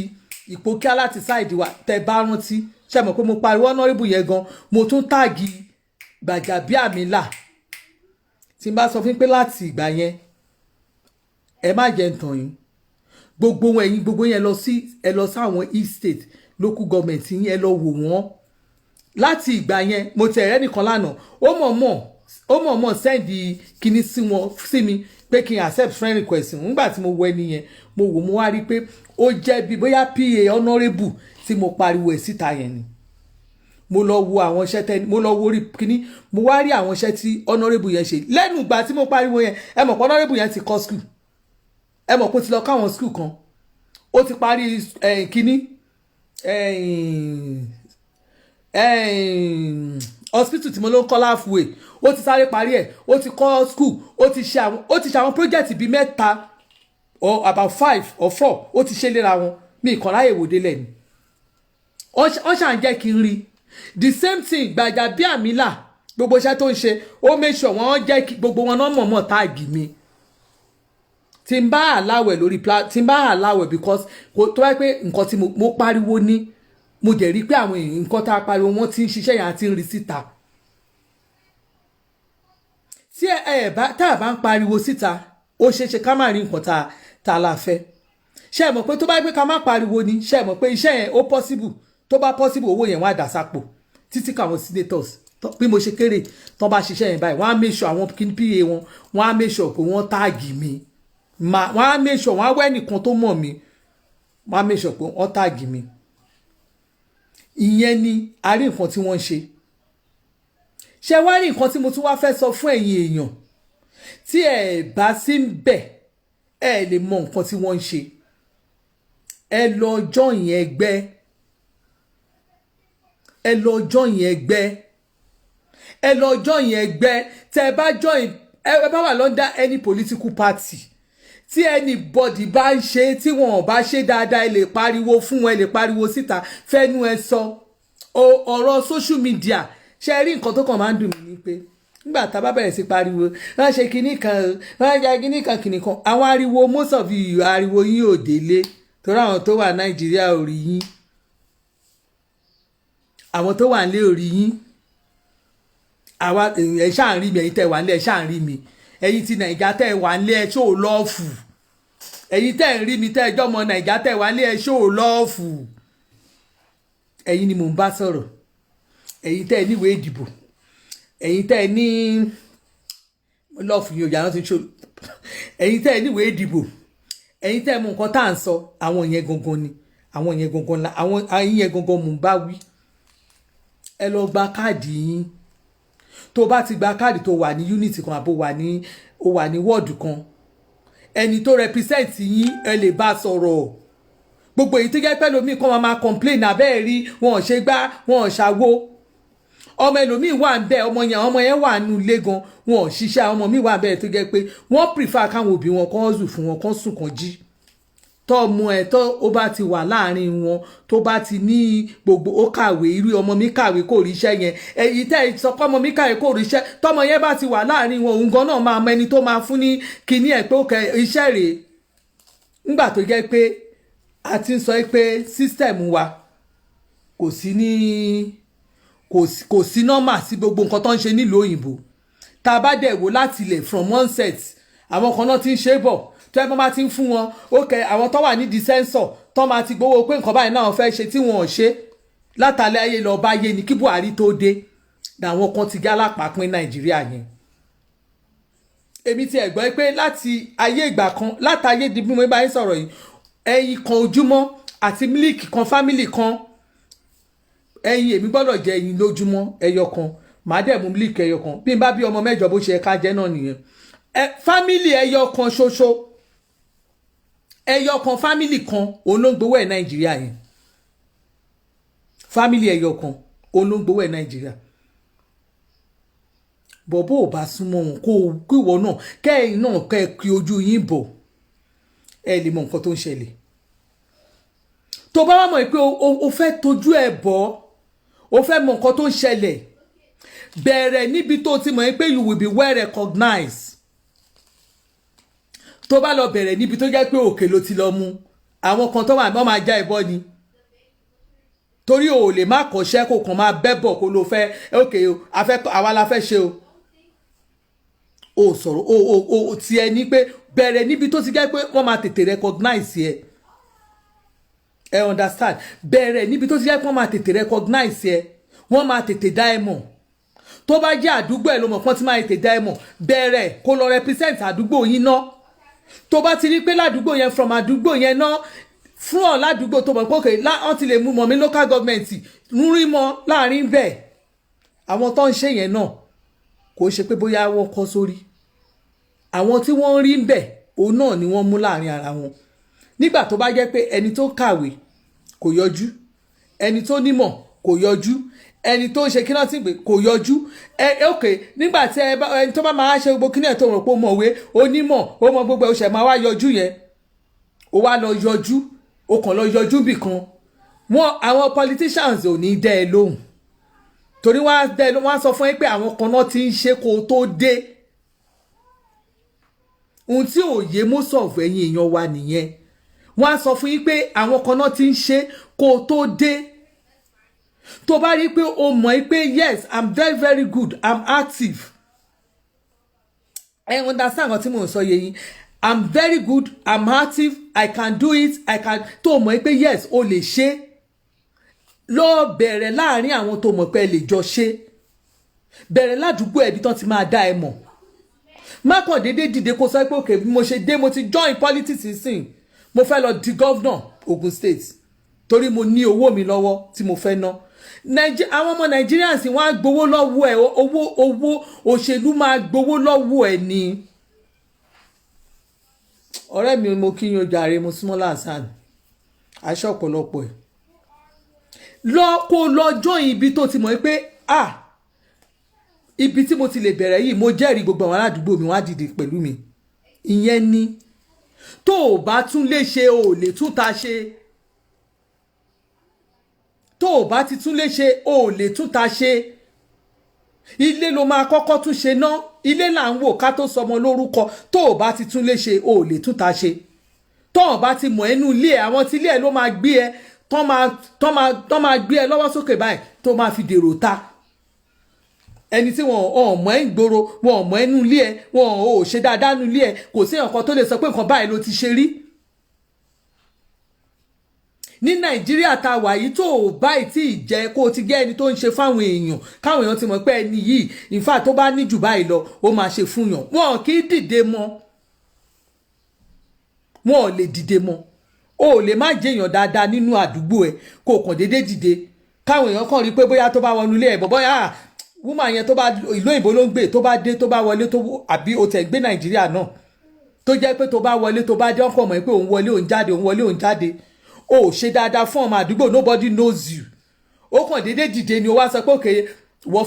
Ìpókíà láti sáìdì wa tẹ bá rántí ṣé ẹ mọ̀ pé mo pariwo ọ̀nọ́rẹ́bù yẹn gan mo tún táàgì Gbajabiamila tí n bá sọ fún pé láti ìgbà yẹn ẹ má jẹ́ ń tàn yín gbogbo yẹn ẹ lọ sí àwọn e-state local government yín ẹ lọ wò wọ́n láti ìgbà yẹn mo tẹ̀ ẹ̀rẹ́ nìkan lánàá ó mọ̀ọ́mọ̀ sẹ́ndì kinní sí mi pé kí n accept friend request nígbà tí mo wọ ẹni yẹn mo wò mo wá rí pé ó jẹ́ bí bóyá PA honourable tí mo pariwo ẹ̀ síta yẹn ni mo lọ wo àwọn iṣẹ́ mo lọ wo orí kinní mo wá rí àwọn iṣẹ́ tí honourable yẹn ṣe lẹ́nu ìgbà tí mo pariwo yẹn ẹ mọ̀ pé honourable yẹn ti kọ́ school ẹ mọ̀ pé ó ti lọ káwọn school kan ó ti parí kinní hospital tí mo ló ń kọ́ halfway ó ti sáré parí ẹ̀ ó ti kọ́ school ó ti ṣe àwọn project bíi mẹ́ta or about 5 or 4 ó ti ṣe léra wọn mi ìkànláyè wòde lẹ́nu wọ́n ṣàn jẹ́ kí n rí the same thing Gbajabiamila gbogbo iṣẹ́ tó ń ṣe ó make sure wọ́n jẹ́ kí gbogbo wọn náà mọ̀ọ́mọ̀ táàgì mi tí n bá àláwẹ̀ lórí tí n bá àláwẹ̀ because tó wáyé pé nǹkan tí mo pariwo ní mo jẹ́ rí pé àwọn èèyàn nǹkan tá a pariwo wọ́n ti ń ṣiṣẹ́ yẹn àti ń rí síta tí tá a bá ń pariwo síta ó ṣeéṣe ká má rí nǹkan tá a la fẹ́ ṣé ẹ mọ̀ pé tó bá yẹ pé ká má pariwo ni ṣé ẹ mọ̀ pé iṣẹ́ yẹn ó possible tó bá possible owó yẹn wọ́n á dà sápò títí káwọn senators bí mo ṣe kéré tó bá ṣiṣẹ́ yẹn báyìí wọ́n á make sure àwọn PA wọn wọ́n á make sure pé wọ́n táàgì mi wọ́n á make sure wọ́n á wẹ́ nìkan tó mọ̀ mi wọ́n á make sure pé wọ́n táàgì mi ìyẹn ni a rí nǹkan tí wọ́n ń ṣe wá rí nǹkan tí mo tún wá fẹ́ sọ fún ẹ̀yin èèyàn tí ẹ bá sí ń bẹ̀ ẹ lè mọ nǹkan tí wọ́n ń ṣe ẹ lọ join ẹgbẹ́ ẹ lọ join ẹgbẹ́ ẹ lọ join ẹgbẹ́ tẹ́ ẹ bá join ẹ bá wà lọ́ndà any political party tí anybody bá ń ṣe tí wọn ò bá ṣe dáadáa ẹ lè pariwo fún wọn ẹ lè pariwo síta fẹ́nu ẹ sọ ọ̀rọ̀ social media ṣe rí nǹkan tó kàn máa ń dùn mí ni pé nígbà tá a bá bẹ̀rẹ̀ sí pariwo wọ́n ṣe kinní kan wọ́n ṣe kinní kan àwọn ariwo most of you ariwo yín ò délé torí àwọn tó wà Nàìjíríà ò rí yín àwọn tó wà nílé ò rí yín àwa ẹ ṣáà ń rí mi ẹ̀yin tẹ́ wà nílé ẹ ṣáà ń rí mi ẹ̀yin ti Nàìjà tẹ́ wà nílé ẹ ṣó lọ́ọ̀fù ẹ̀yin tẹ́ ń rí mi tẹ́ ẹjọ́ ọmọ Nàìjà tẹ́ wà nílé ẹ ṣó lọ́ọ̀fù ẹ̀yin ni mò ń bá sọ̀rọ̀ ẹ̀yin tẹ́ níwèé ìdìbò ẹ̀yin tẹ́ ní lọ́ọ̀fù yìí òjà náà ti ṣó ẹ̀yin tẹ́ níwèé ìdìbò ẹ̀yin tẹ́ mú nǹkan tá à ń sọ àwọn yẹn gangan ni àwọn yẹn gangan la àwọn yẹn gangan mò ń bá wí ẹ lọ gba káàdì yín tó bá ti gba káàdì tó wà ní unity kan àbò wà ní wọ́ọ̀dù kan ẹni tó represent yín ẹ lè bá sọ̀rọ̀ gbogbo èyí tó jẹ́ pẹ́ lómi kan máa complain abẹ́ẹ̀ rí wọn ò ṣe gbá wọn ò ṣàwo ọmọ ẹlòmíì wà ń bẹ ọmọ yẹn wà nù ilé gan wọn ò ṣiṣẹ́ ọmọ mi wà bẹ́ẹ̀ tó jẹ́ pé wọ́n prefer káwọn òbí wọn kàn zù fún wọn kàn sùn kàn jí tọ́ ọmọ ẹ̀ tó ó bá ti wà láàrin wọn tó bá ti ní gbogbo ó kàwé irú ọmọ mi kàwé kò ríṣẹ́ yẹn èyí tẹ́ ẹ sọ pé ọmọ mi kàwé kò ríṣẹ́ tọ́mọ yẹn bá ti wà láàrin wọn òun gan náà máa mọ ẹni tó máa fún ní kinní ẹ̀ pé ó kẹ iṣẹ́ rèé nígbà tó jẹ́ pé a ti ń sọ pé system wa kò sí nọ́mà sí gbogbo nǹkan tó ń ṣe nílùú òyìnbó tá a bá dẹ̀ wò láti ilẹ̀ from onset àwọn kan náà ti ń ṣe bọ̀ tó ẹ bá ti ń fún wọn ókè àwọn tó wà nídìí sẹ́ńsọ̀ tó máa ti gbowó pé nǹkan báyìí náà fẹ́ ṣe tí wọn ò ṣe látàlẹ́ ayé lọ bá yé ni kí Buhari tó dé làwọn kan ti gá lápapín Nàìjíríà yẹn èmi ti ẹ̀ gbọ́ pé láti ayé ìgbà kan látàyé di bí mo bá yín sọ̀rọ̀ yìí ẹyin kan ojúmọ́ àti mílíkì kan fámìlì kan ẹyin èmi gbọ́dọ̀ jẹ ẹyin lójúmọ́ ẹyọ kan màá dẹ̀ mú mílíkì ẹyọ kan bí n bá bí ọmọ mẹ́jọ bó ṣe ká jẹ́ náà nìyẹn fámìlì ẹyọ kan ṣoṣo ẹyọ kan fámìlì kan olóńgbòwò ẹ̀ Nàìjíríà yẹn fámìlì ẹyọ kan olóńgbòwò ẹ̀ Nàìjíríà bọ̀bọ̀ ò bá súnmọ́ wọn kó ìwọ náà kẹ́yìn náà kẹ́ kí ojú yín bọ̀ ẹ lè mọ nǹkan tó ń ṣẹlẹ̀ tó bá wà mọ̀ pé o fẹ́ tójú ẹ̀ bọ̀ o fẹ́ mọ nǹkan tó ń ṣẹlẹ̀ bẹ̀rẹ̀ níbi tó ti mọ̀ pé you will be well recognized tó bá lọ bẹ̀rẹ̀ níbi tó jẹ́ pé òkè ló ti lọ mú àwọn kan tó wà wọ́n máa já ẹbọ ni torí o lè má kọ́ṣẹ́ kó kàn máa bẹ́bọ̀ kó ló fẹ́ òkè àwa la fẹ́ ṣe o sọ̀rọ̀ o ti ẹ ní pé bẹ̀rẹ̀ níbi tó ti jẹ́ pé wọ́n máa tètè recognize ẹ understand bẹ̀rẹ̀ níbi tó ti jẹ́ pé wọ́n máa tètè recognize wọ́n máa tètè dá ẹ mọ̀ tó bá jẹ́ àdúgbò ẹ̀ ló mọ̀ pọ́n tí máa tètè dá ẹ mọ̀ bẹ̀rẹ̀ kó lọ represent àdúgbò yín náà tó bá ti rí pé ládùúgbò yẹn from àdúgbò yẹn náà fún ọ ládùúgbò tó mọ̀ pé òkè wọ́n ti lè mú mọ̀ mí local government rí mọ́ láàrin bẹ́ẹ̀ àwọn tó ń ṣe yẹn náà kò ṣe pé bóyá wọ́n kọ́ sórí àwọn tí wọ́n rí ń bẹ̀ òun náà ni wọ́n mú láàrin ara wọn nígbà tó bá jẹ́ pé ẹni tó kàwé kò yọjú ẹni tó nímọ̀ kò yọjú ẹni tó ń ṣe kí náà ti gbé kò yọjú ok nígbà tí ẹni tó bá máa ṣe gbogbo kíní ẹ̀ tó rò pé ó mọ̀wé onímọ̀ ó mọ gbogbo ẹ̀ ó ṣẹ̀ máa wá yọjú yẹn ó wá lọ yọjú ó kàn lọ yọjú bì kan wọn àwọn politicians ò ní dẹ́ ẹ lóhùn torí wọ́n á sọ fún ẹ pé àwọn kan náà ti ń ṣe kó tó dé ohun tí òye mọ́sọ̀fù ẹ̀yin èèyàn wa nìyẹn wọ́n á sọ fún yín pé àwọn kan náà ti ń ṣe kó tó dé tó bá rí pé o mọ̀ pé yes I'm very very good I'm active ẹ understand nǹkan tí mò ń sọ yẹ yín I'm very good I'm active I can do it I can tó mọ̀ pé yes o lè ṣe lọ bẹ̀rẹ̀ láàrin àwọn tó mọ̀ pé ẹ lè jọ ṣe bẹ̀rẹ̀ ládùúgbò ẹbí tán ti máa dá ẹ mọ̀ má kàn déédéé dìde kó sọ pé òkè bí mo ṣe dé mo ti join politics sìn mo fẹ́ lọ di governor Ogun State torí mo ní owó mi lọ́wọ́ tí mo fẹ́ ná àwọn ọmọ Nigerians wọ́n á gbowó lọ́wọ́ ẹ̀ owó òṣèlú máa gbowó lọ́wọ́ ẹ̀ ni ọ̀rẹ́ mi mo kí yín o jàre mo Súnmọ́lá Hasan aṣọ ọ̀pọ̀lọpọ̀ ẹ̀ lọ kó lọ join ibi tó ti mọ̀ pé ibi tí mo ti lè bẹ̀rẹ̀ yìí mo jẹ́rìí gbogbo àwọn aládùúgbò mi wọ́n á dìde pẹ̀lú mi ìyẹn ni tó o bá tún lè ṣe o lè tún ta ṣe tó o bá ti tún lè ṣe o lè tún ta ṣe ilé ló máa kọ́kọ́ tún ṣe ná ilé là ń wò ká tó sọmọ lórúkọ tó o bá ti tún lè ṣe o lè tún ta ṣe tó o bá ti mọ̀ ẹnu ilé ẹ àwọn tí ilé ẹ ló máa gbé ẹ tán máa gbé ẹ lọ́wọ́ sókè báyìí tó máa fi dèrò ta ẹni tí wọn ò mọ̀ ẹ́ ìgboro wọn ò mọ̀ ẹnu ilé ẹ wọn ò ṣe dáadáa nu ilé ẹ kò sí nǹkan tó lè sọ pé nǹkan báyìí ló ti ṣe rí ní Nàìjíríà tá a wà yìí tó o báyìí tí ì jẹ́ kó o ti jẹ́ ẹni tó ń ṣe fáwọn èèyàn káwọn èèyàn ti mọ̀ pé ẹni yìí in fact tó bá ní jù báyìí lọ ó máa ṣe fún yàn wọn kì í dìde mọ́ wọn ò lè dìde mọ́ o ò lè má jẹyàn dáadáa nínú àdúgbò ẹ kó o kàn déédéé dìde káwọn èèyàn kàn rí pé bóyá tó bá wọnú ilé ẹ bóyá woman yẹn tó bá ìlú òyìnbó ló ń gbé tó bá dé tó bá wọlé tó àbí o tẹ̀ gbé Nàìjíríà náà tó jẹ́ pé tó bá wọlé tó bá dé ọkọ̀ mọ̀ pé òun wọlé òun jáde òun wọlé òun jáde o ṣe dáadáa fún ọmọ àdúgbò nobody knows you ó kàn déédéé dìde ni o wá sọ pé òkè o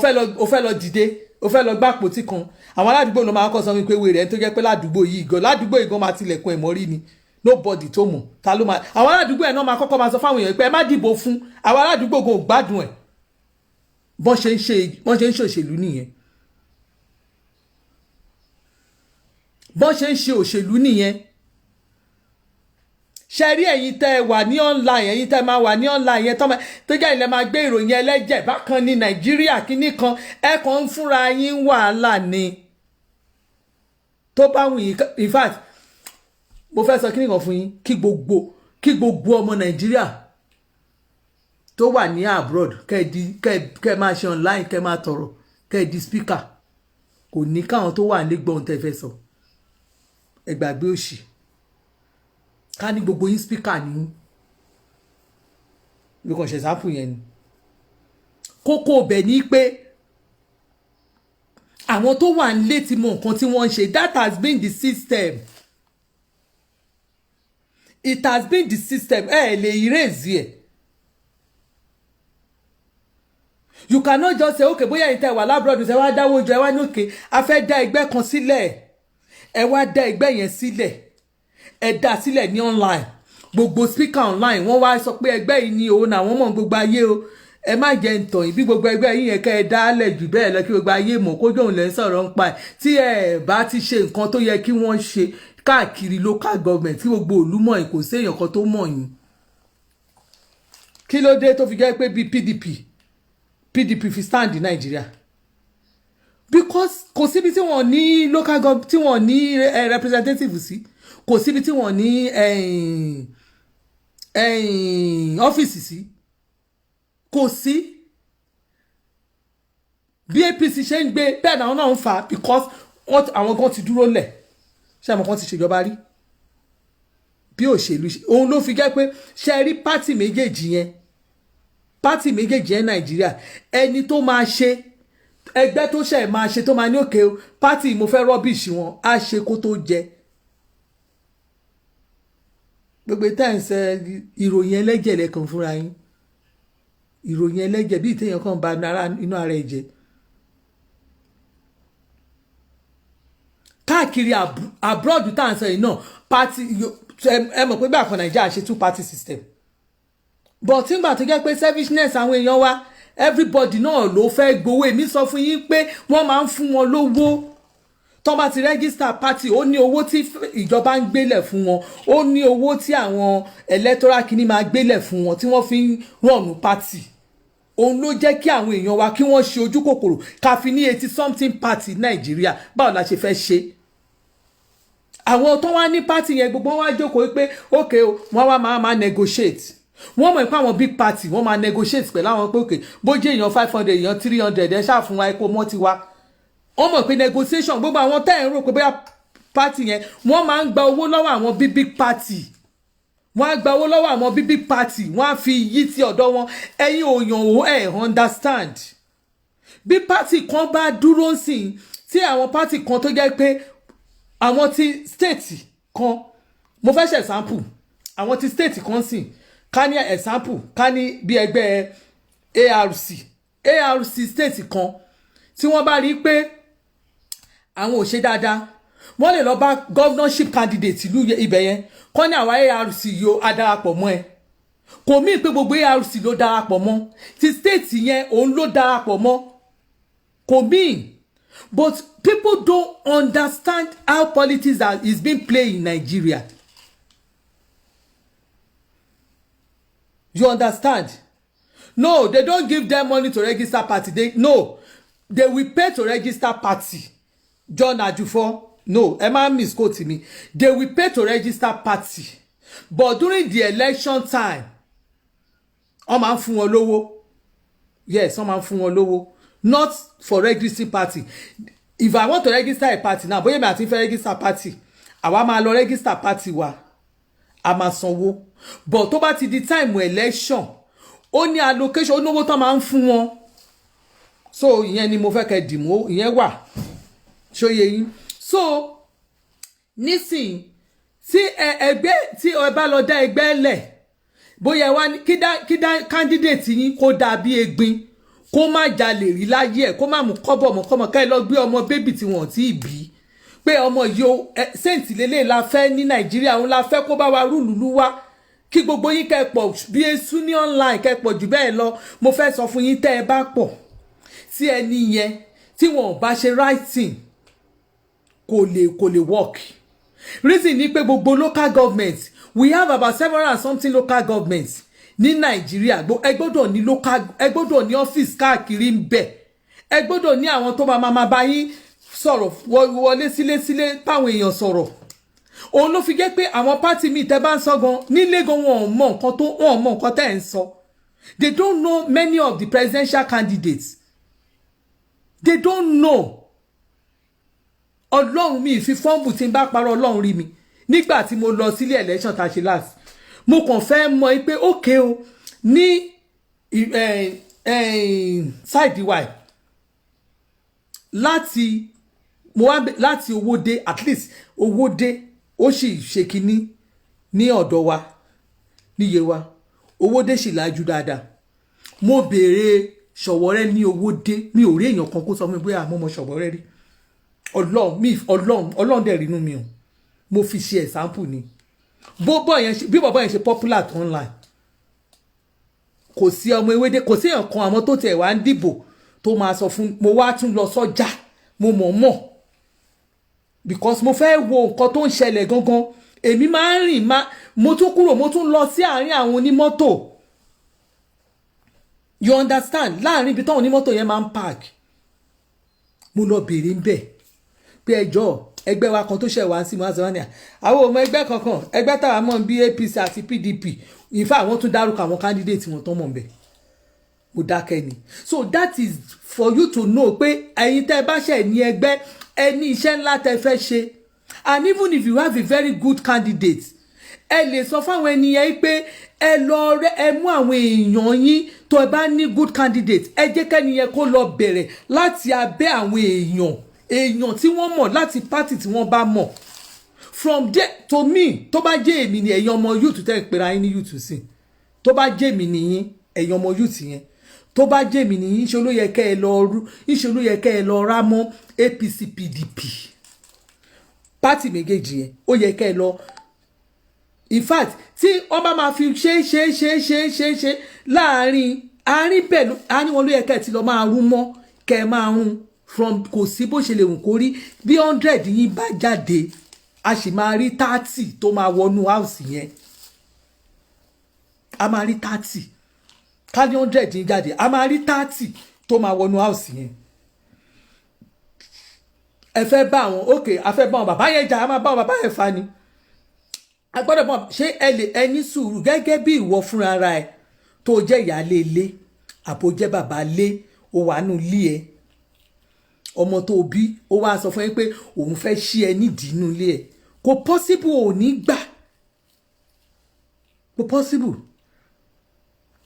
fẹ́ lọ dìde o fẹ́ lọ gbá àpótí kan àwọn aládùúgbò ló máa kọ́ sọ wípé wèrè ẹ̀ tó jẹ́ pé ládùúgbò yìí gan máa tilẹ̀kùn ẹ̀ mọ́rí ni nobody tó mọ̀ ta ló máa àwọn aládùúgbò ẹ̀ náà máa kọ́kọ́ máa sọ fáwọn èèyàn pé ẹ má dìbò fún àwọn aládùúgbò gan ò gbádùn ẹ̀ bọ́n ṣe ń ṣe òṣèlú nìyẹn bọ́n ṣe ń ṣe òṣèlú nìyẹn ṣe rí ẹ̀yin tẹ́ ẹ wà ní online ẹ̀yin tẹ́ ẹ máa wà ní online yẹn tó jẹ́ ilẹ̀ máa gbé ìròyìn ẹlẹ́jẹ̀ bákan ní Nàìjíríà kínní kan ẹ kàn ń fúnra yín wàhálà ni tó bá wù yín in fact mo fẹ́ sọ kínní kan fún yín kí gbogbo ọmọ Nàìjíríà tó wà ní abroad kẹ́ máa ṣe online kẹ́ máa tọrọ kẹ́ di speaker kò ní káwọn tó wà ní gbọ́n tẹ́ fẹ́ sọ ẹ gbàgbé òṣì ká ní gbogbo yín speaker ní bí kò ṣe sáfù yẹn ni kókó ọbẹ̀ ní pé àwọn tó wà nílé ti mọ nǹkan tí wọ́n ń ṣe that has been the system it has been the system lè erase ẹ̀. You cannot just say okay bóyá ìtẹ̀ wà lábúrọ̀dù ṣe wá dáwọ́ jọ ẹ wá ní òkè a fẹ́ dá ẹgbẹ́ kan sílẹ̀ ẹ wá dá ẹgbẹ́ yẹn sílẹ̀ ẹ dá sílẹ̀ ní online gbogbo speaker online wọ́n wá sọ pé ẹgbẹ́ yìí ni òun àwọn mọ̀ gbogbo ayé o ẹ má jẹ́ ń tàn yín bí gbogbo ẹgbẹ́ yìí yẹn kẹ́ ẹ dálẹ̀ jù bẹ́ẹ̀ lọ kí gbogbo ayé mọ̀ kójú òun lẹ́ ń sọ̀rọ̀ ń pa ẹ̀ tí ẹ bá ti ṣe nǹkan tó yẹ kí wọ́n ṣe káàkiri local government tí gbogbo ìlú mọ̀ yín kò sí èèyàn kan tó mọ̀ yín kí ló dé tó fi jẹ́ pé bíi PDP fi stand ní Nàìjíríà because kò síbi tí wọ́n ní local government tí wọ́n ní representative sí kò síbi tí wọ́n ní ọ́fíìsì sí kò sí bí APC ṣe ń gbé bẹ́ẹ̀ náà náà ń fà because àwọn kan ti dúró lẹ̀ ṣé àwọn kan ti ṣèjọba rí bí òṣèlú òun ló fi jẹ́ pé ṣe rí pátì méjèèjì yẹn Nàìjíríà ẹni tó máa ṣe ẹgbẹ́ tó ṣe máa ṣe tó máa ní òkè o pátì mo fẹ́ rọ́bìṣì wọn á ṣe kó tó jẹ gbogbo tẹ́ǹsẹ̀ ìròyìn ẹlẹ́jẹ̀ lẹ́kan fúnra yín ìròyìn ẹlẹ́jẹ̀ bí ìtẹ̀yàn kan bá inú ara ẹ̀ jẹ́ káàkiri abroad tá à ń sọ yìí náà pátì ẹ mọ̀ pé bí àkàn Nàìjíríà ṣe 2 party system but nígbà tó jẹ́ pé selfishness àwọn èèyàn wa everybody náà ló fẹ́ gbowó èmi sọ fún yín pé wọ́n máa ń fún wọn lówó tó bá ti register party ó ní owó tí ìjọba ń gbélẹ̀ fún wọn ó ní owó tí àwọn electoral kìíní máa gbélẹ̀ fún wọn tí wọ́n fi ń rọ̀nù party òun ló jẹ́ kí àwọn èèyàn wa kí wọ́n ṣe ojú kòkòrò ká fi ní 80-something party Nàìjíríà báwo la ṣe fẹ́ ṣe àwọn tó wá ní party yẹn gbogbo wọn wá jókòó pé okay o wọ́n wá máa negotiate wọ́n mọ̀ pé àwọn big party wọ́n máa negotiate pẹ̀lú àwọn pé òkè bó jẹ́ èèyàn 500 èèyàn 300 ẹ ṣáà fún wa epo mọ́ ti wa wọ́n mọ̀ pé negotiation gbogbo àwọn tẹ́ ẹ̀ ń rò pé bóyá party yẹn wọ́n máa ń gba owó lọ́wọ́ àwọn big party wọ́n á gba owó lọ́wọ́ àwọn big party wọ́n á fi yí ti ọ̀dọ̀ wọn ẹ̀yin òyàn ò ẹ̀ understand bí party kan bá dúró sí tí àwọn party kan tó jẹ́ pé àwọn ti state kan mo fẹ́ ṣe example àwọn ti state kan sì ká ní example ká ní bí ẹgbẹ́ ARC state kan tí wọ́n bá rí pé àwọn ò ṣe dáadáa wọ́n lè lọ bá governorship candidate ìlú ibẹ̀ yẹn kọ́ ní àwọn ARC yóò adarapọ̀ mọ́ ẹ kò mí pé gbogbo ARC ló darapọ̀ mọ́ ti state yẹn òun ló darapọ̀ mọ́ kò mí but people don't understand how politics is being played in Nigeria. You understand? No, they don't give them money to register party. They will pay to register party. John Ajufo, no, Emma misquote me. They will pay to register party. But during the election time, wọ́n máa ń fún wọn lówó. Yes, wọ́n máa ń fún wọn lówó. Not for registering party. If I want to register a party now, bóyá mi àti fẹ́ register party, àwa máa lọ register party wa. A máa sanwó. But tó bá ti di time election, ó ní allocation, ó ní owó tán máa ń fún wọn. So ìyẹn ni mo fẹ́ kẹ́ dìmú, ìyẹn wà. Ṣóyè yín. So nísìn tí ẹgbẹ́ tí ẹ bá lọ dá ẹgbẹ́ lẹ̀, bóyá wá ní kí dá candidate yín kó dà bí egbin, kó má jalè rí láyé ẹ̀, kó má mú kọ́bọ̀ mọ́ kọ́mọ ká ẹ lọ gbé ọmọ bébì tí wọ́n ti bí. Pé ọmọ yìí o sẹ́ǹtì lélẹ̀ la fẹ́ ní Nàìjíríà, òun la fẹ́ kó bá wa rúlùlú wá. Kí gbogbo yín kẹ́ pọ̀ bí esu ní online kẹ́ pọ̀ jù bẹ́ẹ̀ lọ. Mo fẹ́ sọ fún yín tẹ́ ẹ bá pọ̀ tí ẹni yẹn tí wọ́n bá ṣe writing kò lè work. Reason ni pé gbogbo local government, we have about 700 local governments ní Nàìjíríà. Ẹ gbọ́dọ̀ ní office káàkiri ń bẹ̀. Ẹ gbọ́dọ̀ ní àwọn tó máa bá yín sọ̀rọ̀ wọlé sílé báwọn èèyàn sọ̀rọ̀. Òun ló fi jẹ́ pé àwọn party mi tẹ́ bá ń sọ gan nílé gan wọn mọ nǹkan tẹ́ ń sọ. They don't know many of the presidential candidates. They don't know. Ọlọ́run mi fi fọ́ọ̀mù tí ń bá parọ́ Ọlọ́run rí mi nígbà tí mo lọ sílé election tá ṣe last. Mo kàn fẹ́ mọ̀ pé okay o ní side wa láti Owódé, at least Owódé ó sì ṣe kinní ní ọ̀dọ̀ wa níye wa. Owódé sì lájú dáadáa. Mo béèrè Ṣọ̀wọ́rẹ́ ní Owódé, mi ò rí èèyàn kan kó sọ mi bóyá mo mọ Ṣọ̀wọ́rẹ́ rí. Ọlọ́run dẹ̀ rínú mi o. Mo fi ṣe example ni. Bí bọ̀bọ̀ yẹn ṣe popular online. Kò sí ọmọ Ewédé, kò sí èèyàn kan àwọn tó tiẹ̀ wá ń dìbò tó máa sọ fún mo wá tún lọ sọ́jà mo mọ̀ because mo fẹ́ wo nǹkan tó ń ṣẹlẹ̀ gangan. Èmi máa ń rìn mo tún kúrò mo tún lọ sí àárín àwọn onímọ́tò. You understand? Láàárín ibi táwọn onímọ́tò yẹn máa ń park. Mo lọ bèrè ń bẹ̀ pé ẹjọ́ ẹgbẹ́ wa kan tó ṣẹ̀ wá sí Mazania. Àwọn ọmọ ẹgbẹ́ kankan, ẹgbẹ́ táwa mọ̀ bí APC àti PDP. In fact, àwọn tún dárúkọ àwọn candidate wọn tó mọ̀ ń bẹ̀. Mo dákẹ́ ni. So that is for you to know pé ẹ̀yin tẹ́ bá ṣe ní ẹgbẹ́ ẹni iṣẹ́ ńlá tẹ́ fẹ́ ṣe. And even if you have a very good candidate, ẹ lè sọ fáwọn ènìyàn pé ẹ mú àwọn èèyàn yín tó ẹ bá ní good candidate, ẹ jẹ́ kẹ́niyẹn kó lọ bẹ̀rẹ̀ láti abẹ́ àwọn èèyàn tí wọ́n mọ̀ láti party tí wọ́n bá mọ̀. From there to me, tó bá jẹ́ èmi ni ẹ̀yin ọmọ youth tẹ́ ń pera yín ní youth sí. Tó bá jẹ́ èmi nìyín ẹ̀yin ọmọ youth yẹn. Tó bá jẹ́ èmi nìyín ṣe ló yẹ kẹ́ ẹ lọ rá mọ́ APC PDP. Party méjèèjì yẹn ó yẹ kẹ́ ẹ lọ. In fact, tí wọ́n bá máa fi ṣe àárín pẹ̀lú àárín wọn ló yẹ kẹ́ ẹ ti lọ máa rún mọ́ kẹ́ ẹ máa rún from kò sí bó ṣe lè wù kó rí bí 100 yín bá jáde a sì máa rí 30 tó máa wọnú house yẹn. A máa rí 30 ká ní 100 yín jáde a máa rí 30 tó máa wọnú house yẹn. Ẹ fẹ́ bá wọn okay a fẹ́ bá wọn bàbá yẹn jà a máa bá wọn bàbá yẹn fa ni. a gbọ́dọ̀ mọ̀ ṣé ẹ lè ẹni sùúrù gẹ́gẹ́ bí ìwọ fúnra ara ẹ tó jẹ́ ìyáálé ilé àbò jẹ́ bàbá ilé ó wà nù ilé ẹ ọmọ tó bí ó wá sọ fún ẹ pé òun fẹ́ ṣí ẹ nídìí nù ilé ẹ kò possible ò ní gbà kò possible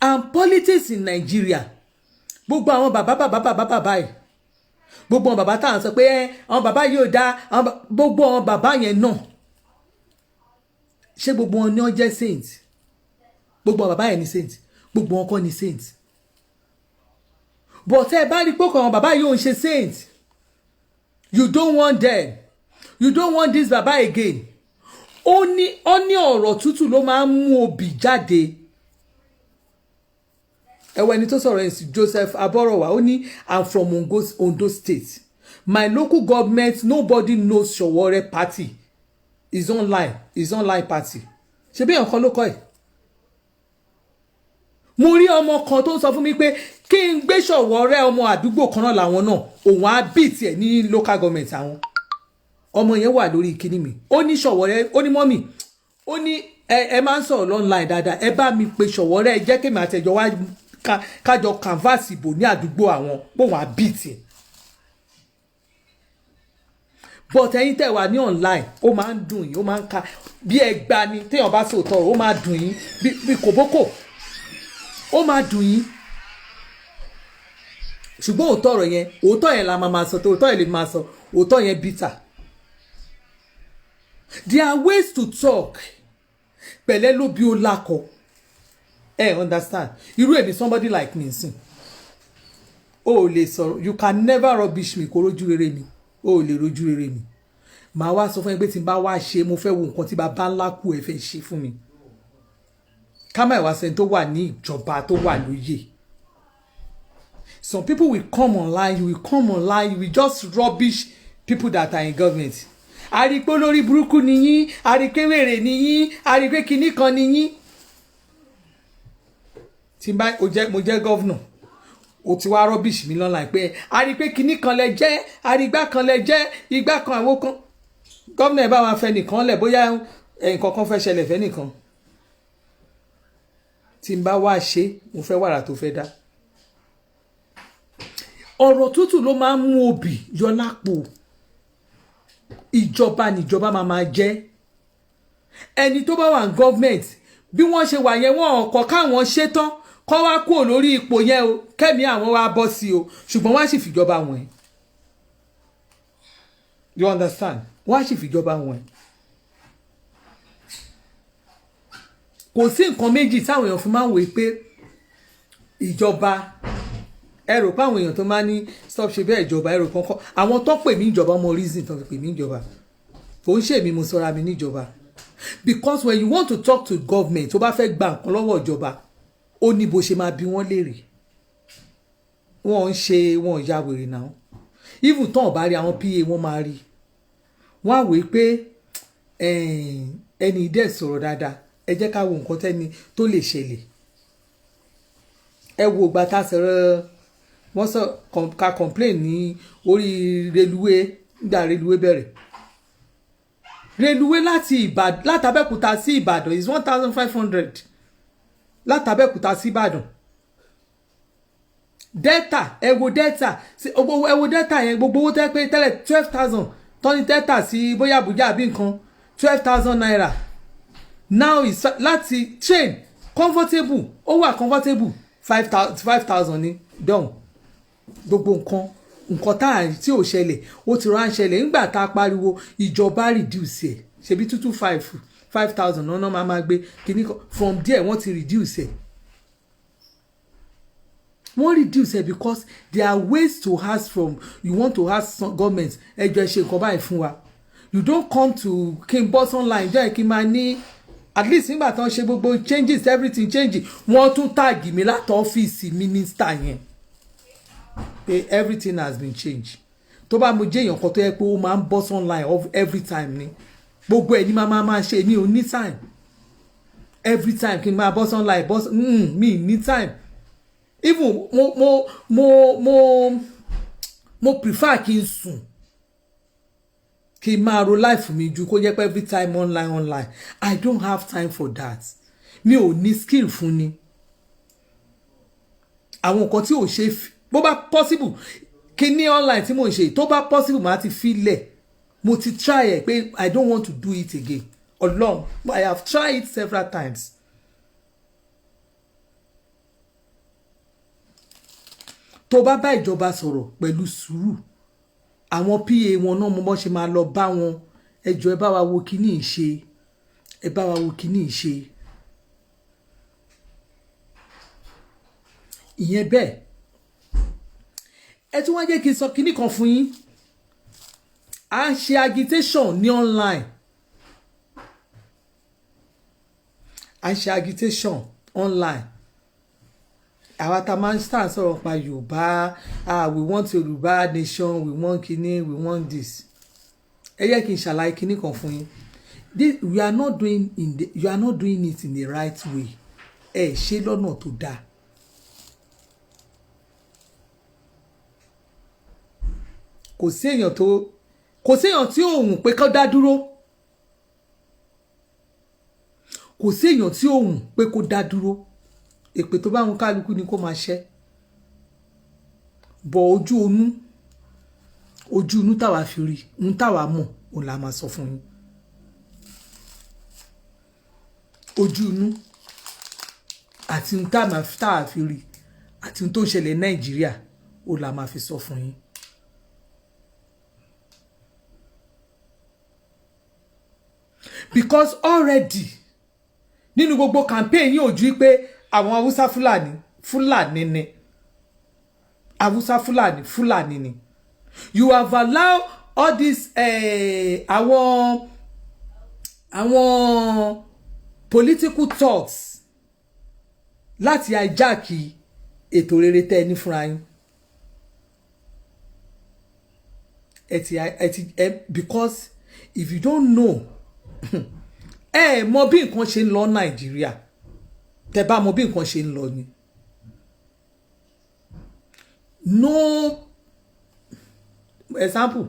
and politics in Nigeria gbogbo àwọn bàbá ẹ gbogbo àwọn bàbá táwọn sọ pé àwọn bàbá yóò dá gbogbo àwọn bàbá yẹn náà ṣé gbogbo wọn ni wọ́n jẹ́ saint gbogbo àwọn bàbá yẹn ni saint gbogbo wọn kọ́ ni saint but ẹ bá rí pé àwọn bàbá yóò ń ṣe saint you don't want them you don't want this bàbá again ó ní ọ̀rọ̀ tútù ló máa ń mú obì jáde ẹwọ ẹni tó sọ̀rọ̀ ẹ̀sìn Joseph Aborowa ó ní I'm from Ondo State my local government nobody knows Sowore party is online party ṣe bí nǹkan ló kọ́ ẹ̀ mo rí ọmọ kan tó ń sọ fún mi pé kí n gbé Sowore ọmọ àdúgbò kan náà làwọn náà òun á bì tiẹ̀ ní local government àwọn ọmọ yẹn wà lórí kíní mi ó ní Sowore ó ní mọ́mì ó ní ẹ máa ń sọ̀rọ̀ online dáadáa ẹ bá mi pe Sowore ẹ jẹ́ kí mi àtẹ̀jọ́ wá kájọ canvas ìbò ní àdúgbò àwọn bóun á bì tiẹ̀ but ẹ̀yin tẹ́ wà ní online ó máa ń dùn yín ó máa ń ka bí ẹgbà ni téèyàn bá sòótọ́ ó máa dùn yín bí kòbókò ó máa dùn yín ṣùgbọ́n òótọ́ yẹn la máa sọ tó òótọ́ yẹn lè máa sọ òótọ́ yẹn bitter there are ways to talk pẹ̀lẹ́ ló bí ó lákọ understand irú èmi somebody like me nsìn o lè sọ̀rọ̀ you can never rubbish me kó rojú rere mi o lè rojú rere mi màá wá sọ fún ẹ pé tí n bá wá ṣe mo fẹ́ wo nǹkan tí bàbá ńlá kú ẹ fẹ́ ṣe fún mi kámá ìwà sẹ́ni tó wà ní ìjọba tó wà lóyè some people will come online you will just rubbish people that are in government àrípé olórí burúkú ni yín àrípé wèrè ni yín àrípé kinní kan ni yín tí bá mo jẹ́ gọ́vnà o ti wá rubbish mi lọ́la pé àrípé kinní kan lẹ jẹ́ àrígbá kan lẹ jẹ́ igbá kan àwo kan gọ́vnà ẹ̀ bá wa fẹ́ nìkan lẹ̀ bóyá nǹkan kan fẹ́ ṣẹlẹ̀ fẹ́ nìkan tí n bá wá ṣe mo fẹ́ wàrà tó fẹ́ dá ọ̀rọ̀ tútù ló máa ń mú obì yọ lápò ìjọba níjọba máa jẹ́ ẹni tó bá wà ní government bí wọ́n ṣe wà yẹn wọ́n ọ̀kọ̀ káwọn ṣe tán kọ́ wá kúrò lórí ipò yẹn o kẹ́mi àwọn wá bọ́ sí o ṣùgbọ́n wọ́n á sì fìjọba wọn ẹ̀ you understand wọ́n á sì fìjọba wọn ẹ̀ kò sí nǹkan méjì táwọn èèyàn fi máa ń wòye pé ìjọba ẹ rò pé àwọn èèyàn tó máa ní stop ṣe bẹ́ẹ̀ ìjọba ẹ rò kankan àwọn tó pè mí ìjọba ọmọ reason tó fi pè mí ìjọba kò ń ṣèmi mo sọra mi níjọba because when you want to talk to government tó bá fẹ́ gba nǹkan lọ́wọ́ ìjọba ó ní bó ṣe máa bi wọ́n léèrè wọ́n ya wèrè náà even tán ọ̀bá rí àwọn pa wọ́n máa rí wọ́n á wòye pé ẹni dẹ̀ sọ̀rọ̀ dáadáa ẹ jẹ́ ká wo nǹkan tẹ́ni tó lè ṣẹlẹ̀ ẹ wo ìgbà tá a sọ̀rọ̀ wọ́n sọ ká complain ní orí reluwé nígbà reluwé bẹ̀rẹ̀ reluwé látàbẹ́kúta sí Ìbàdàn is 1,500 látàbẹ́kúta sí Ìbàdàn delta ẹ wo delta yẹn gbogbo owó tẹ́ pé tẹ́lẹ̀ 12,000 tọ́ni delta sí bóyá Àbújá àbí nǹkan 12,000 naira now is láti train comfortable ó wà comfortable 5,000 ní done gbogbo nǹkan tí ò ṣẹlẹ̀ ó ti rán ṣẹlẹ̀ nígbà tá a pariwo ìjọba reduce ẹ̀ ṣebí 5,000 náà máa gbé kíní kan from there wọ́n ti reduce ẹ̀ wọ́n reduce ẹ̀ because there are ways to ask from you want to ask some government ẹjọ́ ẹ ṣe nǹkan báyìí fún wa you don't come to kí n bọ́ online jẹ́ kí n máa ní at least nígbà tí wọ́n ṣe gbogbo changes everything change wọ́n tún tag mi láti ọ́fíìsì minister yẹn pé everything has been changed tó bá mo jẹ́ èèyàn kan tó yẹ pé ó máa ń bọ́ online every time ni gbogbo ẹ̀ ní máa ṣe ní oní time every time kí n máa bọ́ online mi ní time even mo prefer kí n sùn kí n máa ro life mi ju kó jẹ́ pé every time online I don't have time for that mi ò ní skill fún ni àwọn nǹkan tí ò ṣe bó bá possible kí ní online tí mò ń ṣe tó bá possible máa ti fi lẹ̀ mo ti try ẹ̀ pé I don't want to do it again Ọlọ́run I have tried it several times. tó bá bá ìjọba sọ̀rọ̀ pẹ̀lú sùúrù àwọn PA wọn náà mo bọ́ ṣe máa lọ bá wọn ẹjọ́ ẹ bá wa wo kíní ìṣe ẹ bá wa wo kíní ìṣe ìyẹn bẹ́ẹ̀ ẹ tún wá jẹ́ kí n sọ kíní kan fún yín à ń ṣe agitation ní online à ń ṣe agitation online àwa tá máa ń sọ̀rọ̀ pa Yorùbá we want Yorùbá nation we want kíní we want this ẹ jẹ́ kí n ṣàlàyé kíní kan fún yín you are not doing it in the right way ẹ ṣe lọ́nà tó dáa kò sí èèyàn tí ò wùn pé kó dá dúró kò sí èèyàn tí ò wùn pé kó dá dúró èpè tó bá wọn kálukú ni kó máa ṣẹ́ bọ̀ ojú inú táwa fi rí ń táwa mọ̀ òun la máa sọ fún yín ojú inú àti ń táwa fi rí àti ń tó ń ṣẹlẹ̀ Nàìjíríà òun la máa fi sọ fún yín. Because already nínú gbogbo campaign yìí ò ju pé àwọn Haúsá Fúlàní ni Haúsá Fúlàní ni you have allowed all this àwọn political talks láti hijack ètò rere tẹ́ ní fúnra yín because if you don't know mọ bí nǹkan ṣe ń lọ Nàìjíríà tẹ́ bá mọ bí nǹkan ṣe ń lọ ni no example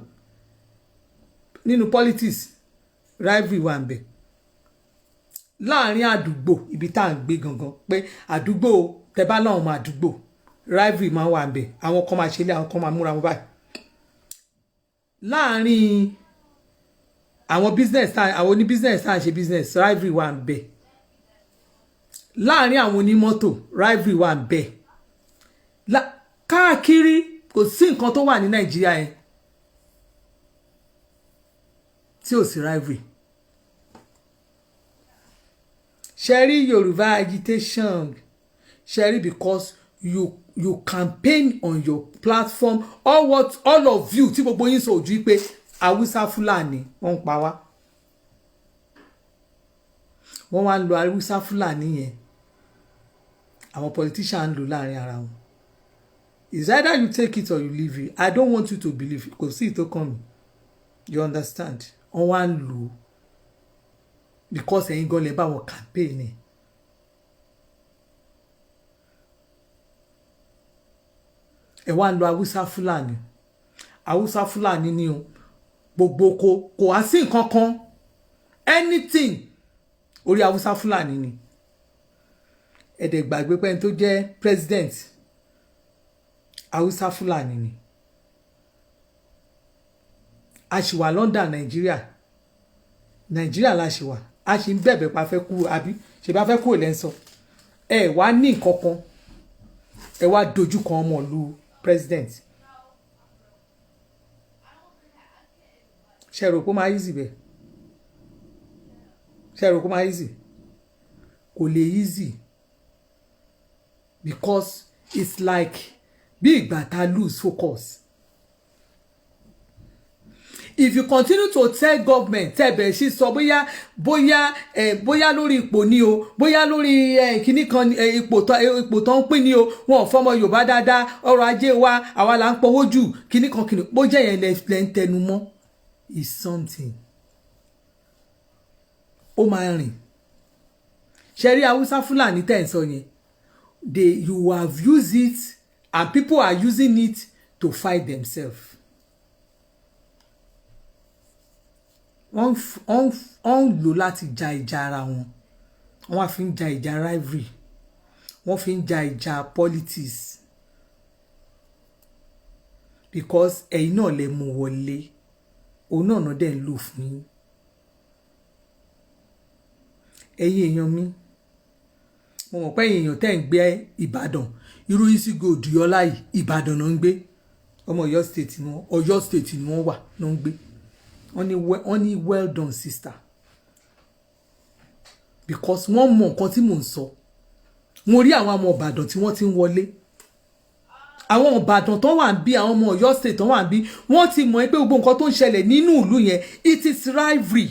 nínú politics rivalry wà ń bẹ láàrin àdúgbò ibi tá à ń gbé gangan pé àdúgbò tẹ́ bá láwọn ọmọ àdúgbò rivalry máa wà ń bẹ àwọn kan máa ṣe lé àwọn kan máa múra wọn báyìí láàrin àwọn business àwọn oní business tá à ń ṣe business rivalry wà ń bẹ láàrin àwọn onímọ́tò rivalry wà ń bẹ káàkiri kò sí nǹkan tó wà ní Nàìjíríà yẹn tí ò sí rivalry ṣẹ́rí Yorùbá agitation ṣẹ́rí because you campaign on your platform all of you tí gbogbo yín sọ ojú pé Haúsá Fúlàní wọ́n ń pa wá wọ́n wá ń lo Haúsá Fúlàní yẹn àwọn politician ń lò láàrin ara wọn it's either you take it or you leave it I don't want you to believe it kò sí ìtò kan mi you understand wọ́n wá ń lò because ẹ̀yin gan lè bá wọn campaign ni ẹ wá ń lo Haúsá Fúlàní ni o gbogbo kò wá sí nǹkan kan anything orí Haúsá Fúlàní ni ẹ̀dẹ̀ gbàgbé pé ẹni tó jẹ́ president Haúsá Fúlàní ni a ṣì wà London Nàìjíríà la ṣì wà a ṣì ń bẹ̀bẹ̀ pa fẹ́ kú àbí ṣe bá fẹ́ kú ilẹ̀ ń sọ ẹ wá ní nǹkan kan ẹ wá dojú kan ọmọ ìlú president ṣe rò pé ó máa easy bẹ́ẹ̀ ṣe rò pé ó máa easy kò lè easy because it's like bí ìgbà tá lose focus if you continue to tell government tẹ́ bẹ̀rẹ̀ sí sọ bóyá lórí ipò ni o bóyá lórí kíní kan ipò tó ń pín ni o wọn ò fọmọ Yorùbá dáadáa ọrọ̀ ajé wa àwa là ń pọwó jù kíní kan kíní bóyá yẹn lẹ ń tẹnu mọ́ is something ó máa rìn ṣẹ́rí Haúsá Fúlàní tẹ́ ń sọ yẹn you have used it and people are using it to fight themselves. wọ́n ń lò láti ja ìjà ara wọn wọ́n á fi ń ja ìjà rivalry wọ́n fi ń ja ìjà politics because ẹ̀yin náà lè mú wọlé òun náà náà dẹ̀ ń lò fún yín ẹ̀yin èèyàn mi mo mọ̀ pé èèyàn tẹ́ ń gbé Ìbàdàn irú Easy Gold yọlá yìí Ìbàdàn náà ń gbé ọmọ Ọ̀yọ́ state ni wọ́n Ọ̀yọ́ state ni wọ́n wà náà ń gbé wọ́n ní well done sister because wọ́n mọ nǹkan tí mò ń sọ mo rí àwọn ọmọ Ìbàdàn tí wọ́n ti ń wọlé àwọn Ìbàdàn tó wà ń bí àwọn ọmọ Ọ̀yọ́ state tó wà ń bí wọ́n ti mọ̀ pé gbogbo nǹkan tó ń ṣẹlẹ̀ nínú ìlú yẹn it is rivalry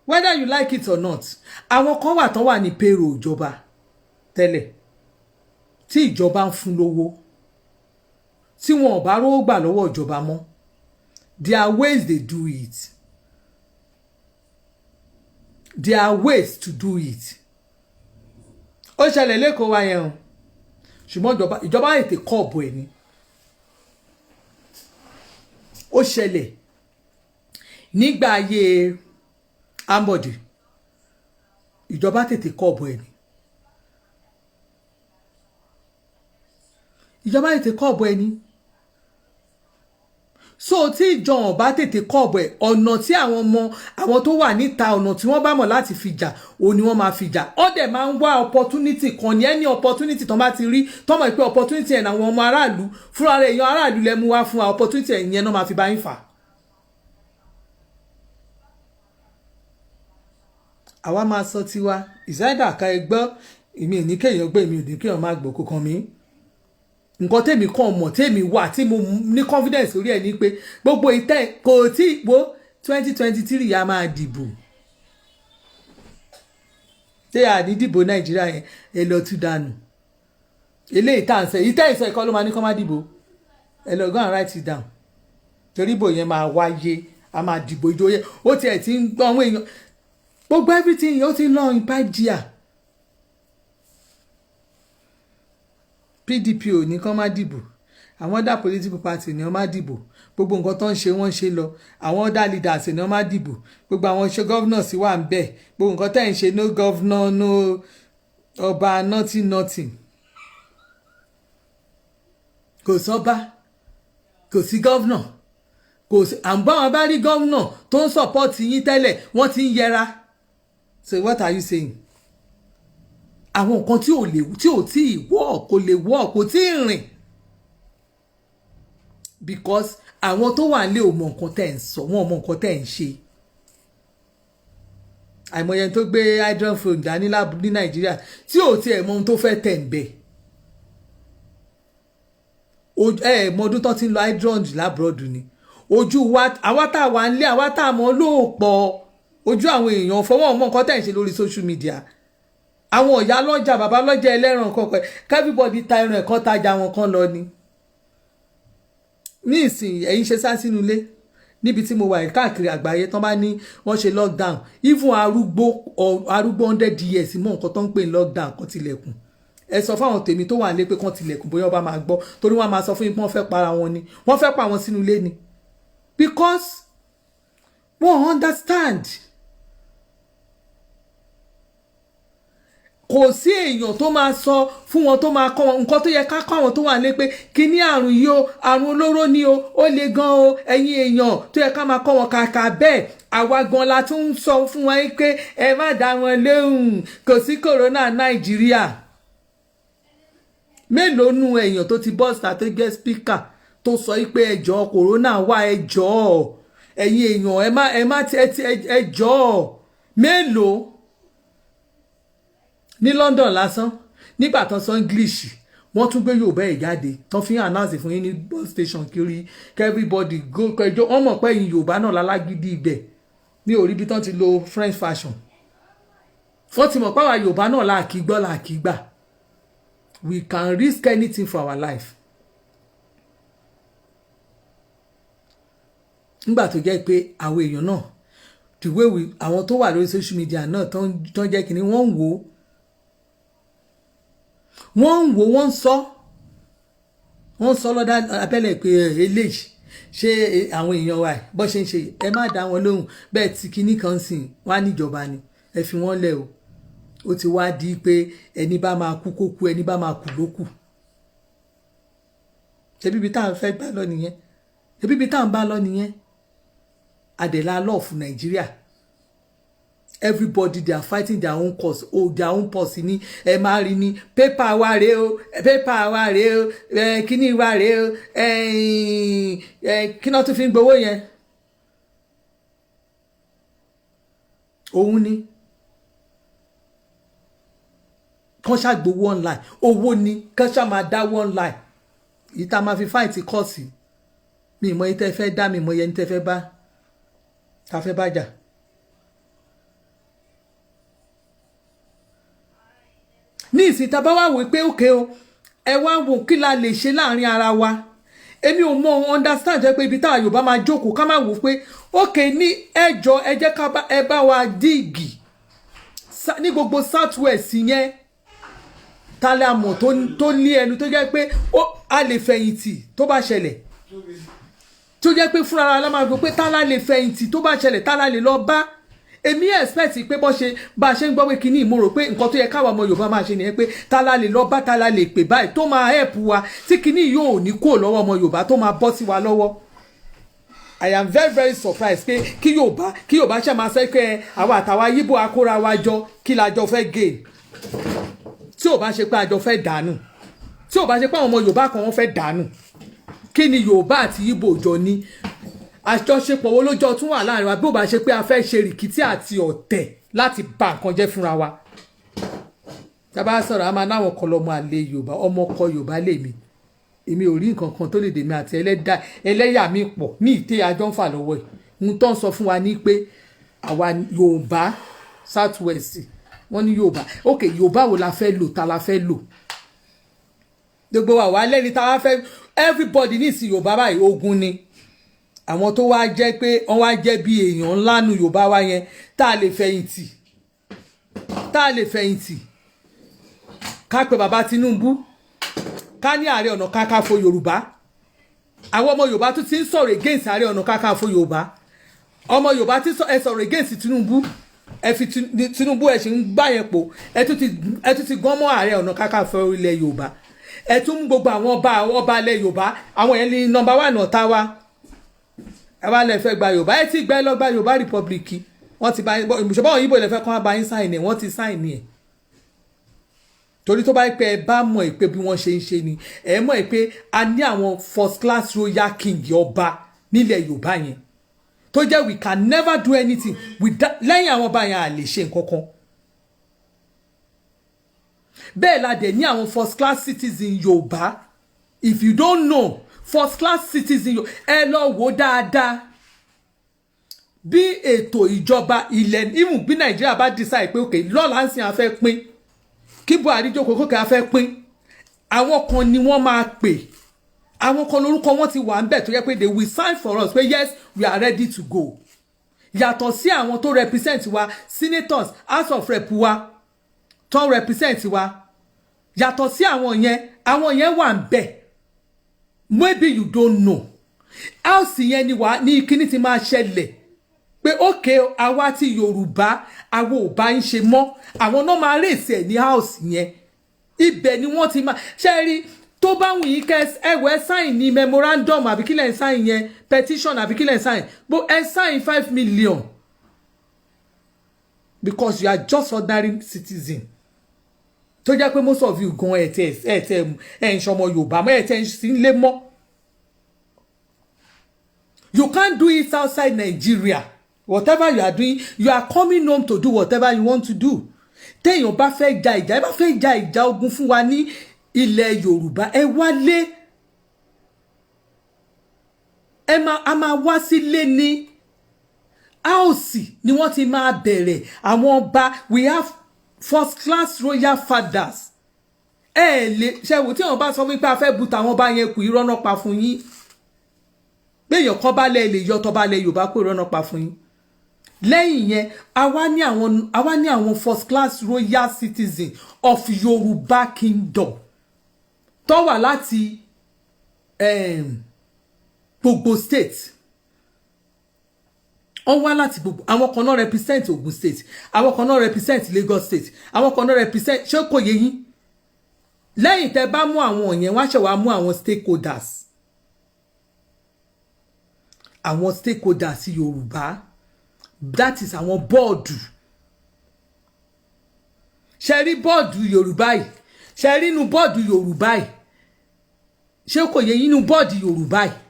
whether you like it or not àwọn kan wà tó wà ní payroll ìjọba tẹ́lẹ̀ tí ìjọba ń fún lówó tí wọn ò bá rówó gbà lọ́wọ́ ìjọba mọ́ there are ways they do it there are ways to do it ó ṣẹlẹ̀ lẹ́kọ̀ọ́ wa yẹn o ṣùgbọ́n ìjọba ètè kọ́ọ̀bù ẹ̀ ni ó ṣẹlẹ̀ nígbà ayé Ambode ìjọba tètè kọ́ọ̀bù ẹ̀ ni ìjọba tètè kọ́ọ̀bù ẹ̀ ni so tí ìjọba bá tètè kọ́ọ̀bù ẹ̀ ọ̀nà tí àwọn tó wà níta ọ̀nà tí wọ́n bá mọ̀ láti fi jà òun ni wọ́n máa fi jà ó dẹ̀ máa ń wá opportunity kan ní any opportunity tó bá ti rí tó mọ̀ pé opportunity ẹ̀ náà àwọn ọmọ aráàlú fúnra rẹ̀ èèyàn aráàlú lẹ mú wá fún wa opportunity ẹ̀ yẹn náà máa fi bá yín fà. àwa máa sọ tiwa ìsáyédà ká ẹ gbọ́ èmi ò ní kéèyàn gbé èmi ò ní kéèyàn máa gbọ́ kókan mi nǹkan tèmi kàn mọ̀ tèmi wà tí mo ní confidence orí ẹ̀ ní pé gbogbo ìtẹ́ kò tí wo 2023 ya máa dìbò ṣé àní dìbò Nàìjíríà yẹn ẹ lọ tún dànù eléyìí tá à ń sẹ ìtẹ́ ìsọ ìkọ́ ló máa ní kọ́ má dìbò ẹ lọ go and write it down torí ìbò yẹn máa wáyé a máa dìbò ìjọ yẹn ó tiẹ̀ ti ń gbọ́ àwọn èèyàn gbogbo everything ó ti lọ in pipe díà PDP ò ní kán má dìbò àwọn other political party ni wọ́n má dìbò gbogbo nǹkan tó ń ṣe wọ́n ṣe lọ àwọn other leaders ni wọ́n má dìbò gbogbo àwọn ṣe governors wà ń bẹ̀ gbogbo nǹkan tẹ́ ń ṣe no governor no ọba nothing kò sọ́ba kò sí governor kò sí àǹbáwọn bá rí governor tó ń support yín tẹ́lẹ̀ wọ́n ti ń yẹra so what are you saying? àwọn nǹkan tí ò tí ì wọ́ kò lè wọ́ kò tí ì rìn because àwọn tó wà nílé ò mọ nǹkan tẹ́ ń sọ wọn ò mọ nǹkan tẹ́ ń ṣe àìmọye tó gbé hydrophone dání ní Nàìjíríà tí ò tiẹ̀ mọ ohun tó fẹ́ tẹ̀ ń bẹ̀ mọdún tó ti ń lo hydrophone lábúròdù ni ojú wa àwa tá a wà nílé àwa tá a mọ lóòpọ̀ ojú àwọn èèyàn fọwọ́ mọ nǹkan tẹ́ ń ṣe lórí social media àwọn ọ̀yá lọ́jà bàbá lọ́jà ẹlẹ́ran kọ̀ọ̀kan everybody ta ẹran ẹ̀kan tajà wọn kan lọ ni ní ìsìn ẹ̀yin ṣe sá sínú ilé níbi tí mo wà káàkiri àgbáyé tán bá ní wọ́n ṣe lockdown even arúgbó 100 years mọ́ nǹkan tó ń pè ní lockdown kan tilẹ̀kùn ẹ sọ fáwọn tèmi tó wà nílé pé kán tilẹ̀kùn bóyá ọba máa gbọ́ torí wọ́n máa sọ fún yín pé wọ́n fẹ́ para wọn ni wọ́n fẹ́ pa wọn sínú ilé ni because wọ́n understand. kò sí èèyàn tó máa sọ fún wọn tó máa kọ́ wọn nǹkan tó yẹ ká kọ́ àwọn tó wà lé pé kíní àrùn yìí o àrùn olóró ni o ó le gan o ẹ̀yin èèyàn tó yẹ ká máa kọ́ wọn kàkà bẹ́ẹ̀ àwa gan la tún ń sọ fún wọn pé ẹ má dá wọn lóhùn kò sí kòrónà Nàìjíríà mélòó nu èèyàn tó ti bọ́ strategic speaker tó sọ pé ẹjọ́ kòrónà wà ẹjọ́ ẹ̀yin èèyàn ẹ má ẹjọ́ mélòó ní London lásán nígbà tán sọ English wọ́n tún gbé Yorùbá ẹ̀ jáde tán fi hàn announce fún yín ní bus station kiri everybody go kẹjọ wọ́n mọ̀ pé ẹ̀yin Yorùbá náà lálágídí ibẹ̀ ní orí bí tán ti lo French fashion wọ́n ti mọ̀ pé àwa Yorùbá náà láàkí gbọ́ láàkí gbà we can risk anything for our life. nígbà tó jẹ́ pé àwọn èèyàn náà the way we àwọn tó wà lórí social media náà tán jẹ́ kínní wọ́n ń wò wọ́n ń sọ lọ́dá abẹ́lẹ̀ pé eléyìí ṣé àwọn èèyàn wa bó ṣe ń ṣe ẹ má dá wọn lóhùn bẹ́ẹ̀ tí kinní kan sìn wá níjọba ni ẹ fi wọ́n lẹ̀ o ó ti wá di pé ẹni bá máa kú kó kú ẹni bá máa kú ló kù ṣebí ibi tá à ń fẹ́ gbà lọ nìyẹn ṣebí ibi tá à ń bá lọ nìyẹn adẹ̀lá lọ́ọ̀fù Nàìjíríà everybody they are fighting their own cause their own purse ni ẹ máa rí ni pépà wa rèé o pépà wa rèé o kíní wa rèé o kí náà tún fi ń gbowó yẹn òun ni kán ṣàgbowó online owó ni kán ṣá máa dáwó online yìí tá a máa fi fight kọ́ọ̀sì mi ìmọ̀ yìí tẹ́ fẹ́ dá mi ìmọ̀ yẹn tẹ́ fẹ́ bá ta fẹ́ bá jà. ní ìsìn tá a bá wá wò pé òkè o ẹ wá wò kí la lè ṣe láàrin ara wa èmi ò mọ understand jẹ́ pé ibi táwa Yorùbá máa jókòó ká má wò pé òkè ní ẹjọ́ ẹ jẹ́ ká ẹ bá wa díìgì ní gbogbo south west yẹn tálẹ̀ àmọ̀ tó ní ẹnu tó jẹ́ pé a lè fẹ̀yìntì tó bá ṣẹlẹ̀ tó jẹ́ pé fúnra ara la máa gbọ́ pé tálá lè fẹ̀yìntì tó bá ṣẹlẹ̀ tálá lè lọ bá èmi expect pé bá a ṣe ń gbọ́ pé kínní mo rò pé nǹkan tó yẹ káwa ọmọ Yorùbá máa ṣe nìyẹn pé tálá lè lọ bá tálá lè pè báyìí tó máa help wa tí kínní yóò ní kúrò lọ́wọ́ ọmọ Yorùbá tó máa bọ́ sí wa lọ́wọ́. I am very very surprised pé kí Yorùbá ṣe máa sẹ́ pé àwa àtàwa Yíbò akóra wa jọ kí la jọ fẹ́ gain tí ò bá ṣe pé a jọ fẹ́ dànù tí ò bá ṣe pé àwọn ọmọ Yorùbá kan wọ́n fẹ́ dànù kí ni Yorùbá àti Yíbò jọ ní àjọṣepọ̀ wo lójọ́ tún wà láàrin wa bí ó bá ṣe pé a fẹ́ ṣe rìkìtì àti ọ̀tẹ̀ láti bà nǹkan jẹ́ fúnra wa. tá a bá sọ̀rọ̀ a máa náwọn kan lọ́mọ àlè Yorùbá ọmọ ọkọ Yorùbá lèmi èmi ò rí nǹkan kan tó lè dèmi àti ẹlẹ́yà mi pọ̀ ní ìtẹ́ àjọ ń fà lọ́wọ́ ẹ̀ ń tán sọ fún wa ní pé àwa Yorùbá south west wọ́n ní Yorùbá ok Yorùbá wo la fẹ́ lò ta la fẹ́ lò gbogbo wa wà lẹ́ni tá a fẹ́ everybody ní ìsìn Yorùbá báyìí ogun ni àwọn tó wá jẹ́ pé wọ́n wá jẹ́ bí èèyàn ńlá nu Yorùbá wa yẹn tá a lè fẹ̀yìntì ká pe bàbá Tinubu ká ní Ààrẹ Ọ̀nà Kakanfò Yorùbá àwọn ọmọ Yorùbá tún ti ń sọ̀rọ̀ against Ààrẹ Ọ̀nà Kakanfò Yorùbá ọmọ Yorùbá ti sọ̀rọ̀ against Tinubu ẹ fi Tinubu ẹ ṣe ń gbá yẹn pò ẹ tún ti gán mọ́ Ààrẹ Ọ̀nà Kakanfò ilẹ̀ Yorùbá ẹ tún gbogbo àwọn ọba ilẹ̀ Yorùbá àwọn yẹn ní number 1 ọ̀tá wa ẹ wá lẹ fẹ́ gba Yorùbá ẹ ti gbẹ lọ gba Yorùbá Republic wọ́n ti bá ìṣọba àwọn Yíbò lẹ fẹ́ kàn bá yín sáìn ẹ wọ́n ti sáìn ẹ torí tó bá yẹ pé ẹ bá mọ̀ pé bí wọ́n ṣe ń ṣe ni ẹ mọ̀ pé a ní àwọn first class royal king ọba nílẹ̀ Yorùbá yẹn tó jẹ́ we can never do anything lẹ́yìn àwọn ọba yẹn à lè ṣe nǹkan kan bẹ́ẹ̀ la dẹ̀ ní àwọn first class citizen Yorùbá if you don't know first class citizen ẹ lọ wò dáadáa bí ètò ìjọba ilẹ̀ ìmú bí Nàìjíríà bá decide pé okay lọ́la ń sìn a fẹ́ pín kí Buhari jókòó kókè a fẹ́ pín àwọn kan ni wọ́n máa pè àwọn kan lórúkọ wọn ti wà ń bẹ̀ tó yẹ pé they will sign for us pé yes we are ready to go yàtọ̀ sí àwọn tó represent wa senators house of rep wa tó represent wa yàtọ̀ sí àwọn yẹn wà ń bẹ̀ maybe you don't know house yẹn ni wà ní kíní ti máa ṣẹlẹ̀ pé okay àwa ti Yorùbá àwa ò bá ń ṣe mọ́ àwọn náà máa rèsì ẹ̀ ní house yẹn ibẹ̀ ni wọ́n ti máa ṣe rí tó bá wù yín kẹ́ ẹ̀wẹ̀ sign ní memorandum àbí kílẹ̀ ń sign yẹn petition àbí kílẹ̀ ń sign bó ẹ sign 5 million because you are just ordinary citizen tó jẹ́ pé most of you gan ẹ̀ ń ṣọmọ Yorùbá mọ́ ẹ̀ tẹ́ ń sí lé mọ́ you can't do it outside Nigeria whatever you are doing you are coming home to do whatever you want to do téèyàn bá fẹ́ ja ìjà ẹ bá fẹ́ ja ìjà ogun fún wa ní ilẹ̀ Yorùbá ẹ wálé a máa wá sílé ní áòsì ni wọ́n ti máa bẹ̀rẹ̀ àwọn ọba we have first class royal fathers lè ṣẹ́wò tí wọ́n bá sọ wípé a fẹ́ bu tàwọn ọba yẹn kù irọ́ náà pa fún yín béèyàn kan bá lẹ̀ lè yọ tọ́ba lẹ̀ Yorùbá kó irọ́ náà pa fún yín lẹ́yìn yẹn àwa ní àwọn first class royal citizen of Yorùbá kingdom tó wà láti gbogbo state wọ́n wá láti gbogbo àwọn kan náà represent Ogun state àwọn kan náà represent Lagos state àwọn kan náà represent ṣé kò yé yín lẹ́yìn tẹ́ bá mú àwọn yẹn wá ṣe wá mú àwọn stakeholders Yorùbá that is àwọn bọ́ọ̀dù ṣe rí bọ́ọ̀dù Yorùbá yìí ṣe rí inú bọ́ọ̀dù Yorùbá yìí ṣé kò yé yín inú bọ́ọ̀dù Yorùbá yìí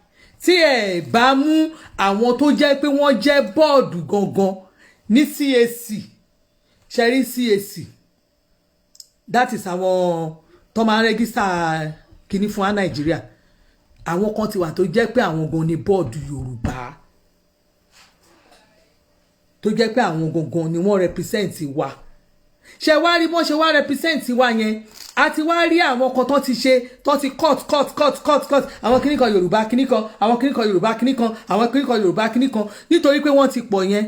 tí ẹ bá mú àwọn tó jẹ́ pé wọ́n jẹ́ bọ́ọ̀dù gangan ní CAC ṣe rí CAC that is àwọn tó máa ń rẹ́gísítà kìíní fún wa Nàìjíríà àwọn kan ti wà tó jẹ́ pé àwọn gan ni bọ́ọ̀dù Yorùbá tó jẹ́ pé àwọn gangan ni wọ́n represent wa ṣe wá rí bọ́n ṣe wá represent wa yẹn a ti wá rí àwọn kan tó ti ṣe tó ti cut àwọn kíní kan Yorùbá kíní kan àwọn kíní kan Yorùbá kíní kan àwọn kíní kan Yorùbá kíní kan nítorí pé wọ́n ti pọ̀ yẹn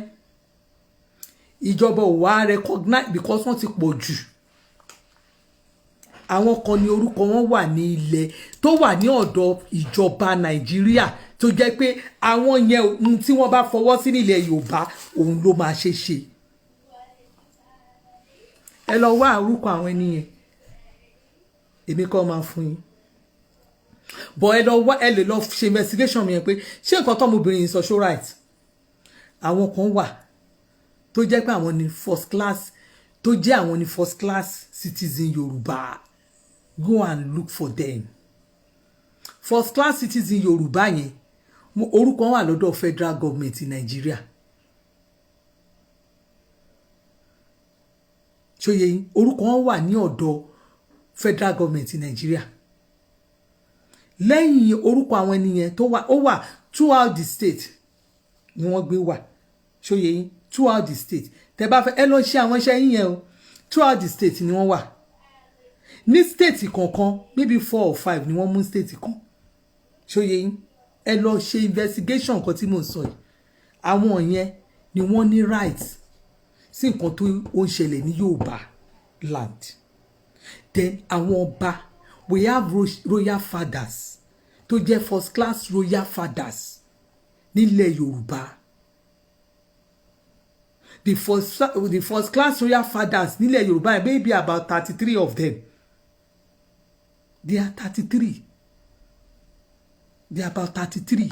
ìjọba ò wá recognize because wọ́n ti pọ̀ jù àwọn kan ní orúkọ wọn wà ní ilẹ̀ tó wà ní ọ̀dọ̀ ìjọba Nàìjíríà tó jẹ́ pé àwọn yẹn tí wọ́n bá fọwọ́ sí nílẹ̀ Yorùbá òun ló máa ṣe ẹ lọ wá orúkọ àwọn ẹni yẹn èmi kọ́ máa fún yín bọ̀ ẹ lè lọ ṣe investigation mi yẹn pé ṣé nǹkan tọ́mọbìnrin yìí sọ ṣó right àwọn kan wà tó jẹ́ pé àwọn ni first class tó jẹ́ àwọn ni first class citizen Yorùbá go and look for them first class citizen Yorùbá yẹn orúkọ wọn wà lọ́dọ̀ federal government in Nigeria ṣóyè yín orúkọ wọn wà ní ọ̀dọ̀ federal government in Nigeria lẹ́yìn orúkọ àwọn ènìyàn tó wà ó wà throughout the state ni wọ́n gbé wà ṣóyè yín throughout the state tẹ́ bá fẹ́ ẹ lọ ṣe àwọn iṣẹ́ yín yẹn o throughout the state ni wọ́n wà ní state kọ̀ọ̀kan maybe 4 or 5 ni wọ́n mú state kan ṣóyè yín ẹ lọ ṣe investigation kan tí mò ń sọ yìí àwọn yẹn ni wọ́n ní right sí nǹkan tó ń ṣẹlẹ̀ ní Yorùbá land then àwọn ọba we have royal fathers tó jẹ́ first class royal fathers nílẹ̀ Yorùbá the first class royal fathers nílẹ̀ Yorùbá maybe about 33 of them they are 33 they are about 33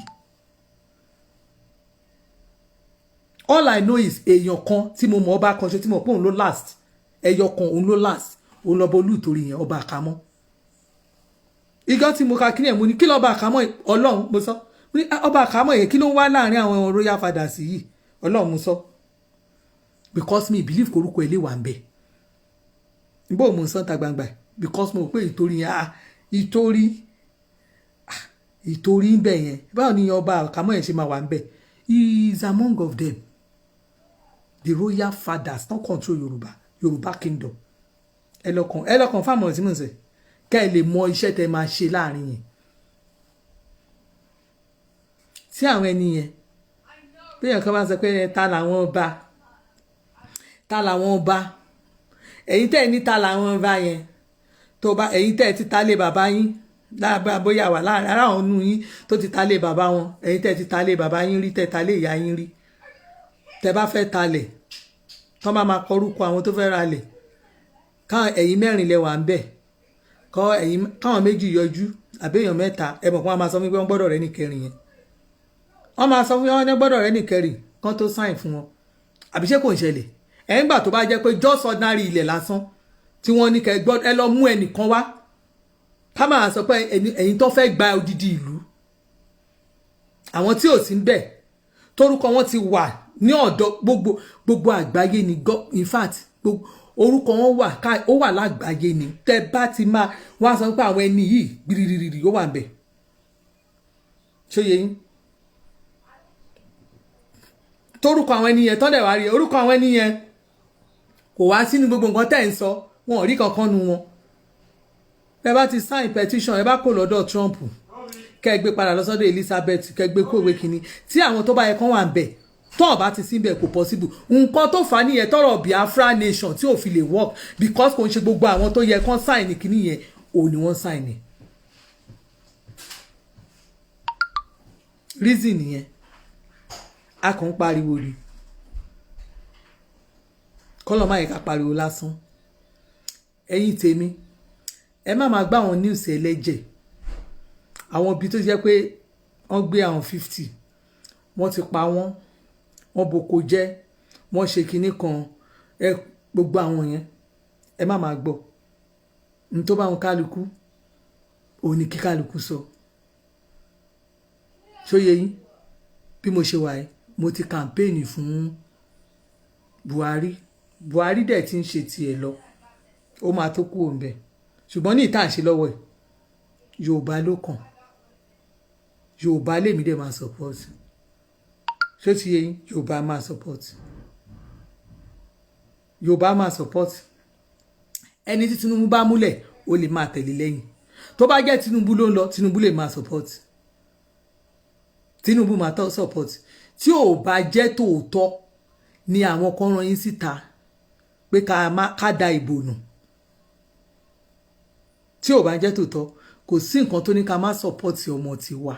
all I know is èèyàn kan tí mo mọ̀ ọba kan ṣe tí mo pé òun ló last ẹyọ kan òun ló last òun lọ bọ olùtorí yẹn ọba àkámọ́ ìgbà tí mo ka kíni ẹ̀ mo ní kí lọ́ba àkámọ́ Ọlọ́run mo sọ ọba àkámọ́ yẹn kí ló ń wá láàrin àwọn royal fathers yìí Ọlọ́run mo sọ because me believe korúkọ ẹ̀ lè wà ń bẹ̀ níbo mo ń sọ ta gbangba because mo pé ìtorí yẹn ìtorí ń bẹ̀ yẹn báwo ni ọba àkámọ́ yẹn ṣe máa wà ń bẹ̀ he is among of them the royal fathers don't control Yorùbá kingdom ẹ lọ́kàn fáwọn tí mo ń sẹ kẹ́ ẹ lè mọ iṣẹ́ tẹ́ máa ṣe láàrin yẹn tí àwọn ẹni yẹn bí èèyàn kan bá sọ pé ta làwọn ọba ẹ̀yin tẹ́ ẹ ní ta làwọn ọba yẹn tó bá ẹ̀yin tẹ́ ẹ ti ta lé bàbá yín láàbà bóyá wà láàrin ara àwọn nù yín tó ti ta lé bàbá wọn ẹ̀yin tẹ́ ẹ ti ta lé bàbá yín rí tẹ́ ta lé ìyá yín rí tẹ́ bá fẹ́ talẹ̀ tọ́ máa kọrúkọ àwọn tó fẹ́ ra lẹ̀ káwọn ẹ̀yin mẹ́rin lẹ wà ń bẹ̀ káwọn méjì yọjú àbẹ́yàn mẹ́ta ẹ mọ̀ pé wọ́n máa sọ fún mi pé wọ́n gbọ́dọ̀ rẹ́ nìkẹrin yẹn wọ́n máa sọ fún mi wọ́n gbọ́dọ̀ rẹ́ nìkẹrin kán tó sáìn fún wọn àbí ṣé kò ń ṣẹlẹ̀ ẹ̀ ń gbà tó bá jẹ́ pé just ordinary ilẹ̀ lásán tí wọ́n ní kẹ́ gbọ́ ẹ lọ mú ẹnìkan wá ká máa sọ pé ẹ̀yin tó fẹ́ gba odidi ìlú àwọn tí ò sí ń bẹ̀ torúkọ wọn ti wà ní ọ̀dọ̀ gbogbo àgbáyé ni in fact orúkọ wọn ó wà lágbàáyé ni tẹ́ bá ti máa wá sọ pé àwọn ẹni yìí gbìrìrìrì ó wà ń bẹ̀ ṣó yẹ yín torúkọ àwọn ẹni yẹn tọ́lẹ̀ wá rí orúkọ àwọn ẹni yẹn kò wá sínú gbogbo nǹkan tẹ́ ń sọ wọn ò rí kankan nu wọn ẹ bá ti sign petition ẹ bá kó lọ́dọ̀ Trump kẹ́ ẹ gbé padà lọ sọ́dọ̀ Elizabeth kẹ́ ẹ gbé kó ìwé kínní tí àwọn tó bá yẹ kán wà ń bẹ̀ tó ọba ti síbẹ̀ kò possible nǹkan tó fà á nìyẹn tọrọ Biafra nation tí ò fi lè work because kò ń ṣe gbogbo àwọn tó yẹ kán sign kínní yẹn ò ní wọ́n sign ni reason nìyẹn a kàn ń pariwo ni kọ́lọ́ máa yẹ ká pariwo lásán ẹ̀yin tèmi ẹ má máa gbá àwọn news ẹlẹ́jẹ̀ àwọn ibi tó jẹ́ pé wọ́n gbé àwọn 50 wọ́n ti pa wọ́n boko jẹ́ wọ́n ṣe kinní kan gbogbo àwọn yẹn ẹ má máa gbọ́ n tó bá wọn kálukú òun ni kí kálukú sọ ṣóyè yín bí mo ṣe wà yìí mo ti kàmpéènì fún Buhari dẹ̀ ti ń ṣe tiẹ̀ lọ ó máa tó kú òun bẹ̀ ṣùgbọ́n ní ìta àṣẹ lọ́wọ́ ẹ̀ Yorùbá ló kàn Yorùbá lèmi dẹ̀ máa support ṣó ti yé yín Yorùbá máa support Yorùbá máa support ẹni tí Tinubu bá múlẹ̀ ó lè máa tẹ̀lé lẹ́yìn tó bá jẹ́ Tinubu ló ń lọ Tinubu lè máa support Tinubu máa tọ́ support tí ò bá jẹ́ tòótọ́ ni àwọn kan rán yín síta pé ká da ìbò nù tí ò bá jẹ́ tòótọ́ kò sí nǹkan tó ní ká má support ọmọ tiwa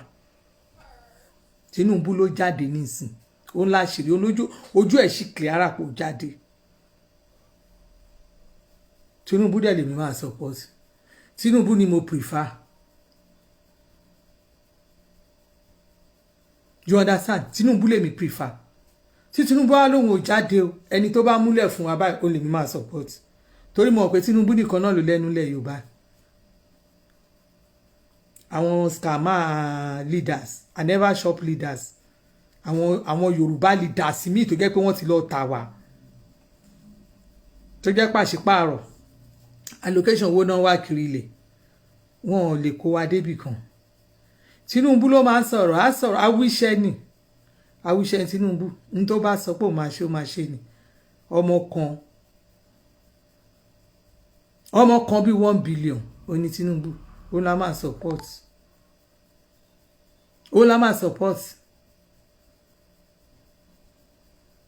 Tinubu ló jáde nísìn ó ń láṣìírí ojú ẹ̀ sì clear àpò jáde Tinubu dẹ̀ lèmi máa support Tinubu ni mo prefer you understand Tinubu lèmi prefer tí Tinubu wá lóhun ò jáde o ẹni tó bá múlẹ̀ fún wa báyìí ó lèmi máa support torí mo mọ̀ pé Tinubu nìkan náà ló lẹ́nu lẹ̀ Yorùbá àwọn scammer leaders I never shop leaders àwọn Yorùbá leaders mi tó jẹ́ pé wọ́n ti lọ tà wá tó jẹ́ pàṣípààrọ̀ allocation wo náà wá kiri ilẹ̀ wọn ò lè kó wa débì kan Tinubu ló máa ń sọ̀rọ̀ á sọ̀rọ̀ awíṣẹ́ Tinubu ní tó bá sọ pé ó máa ṣe ni ọmọ kan bí 1 billion oní Tinubu ó la máa support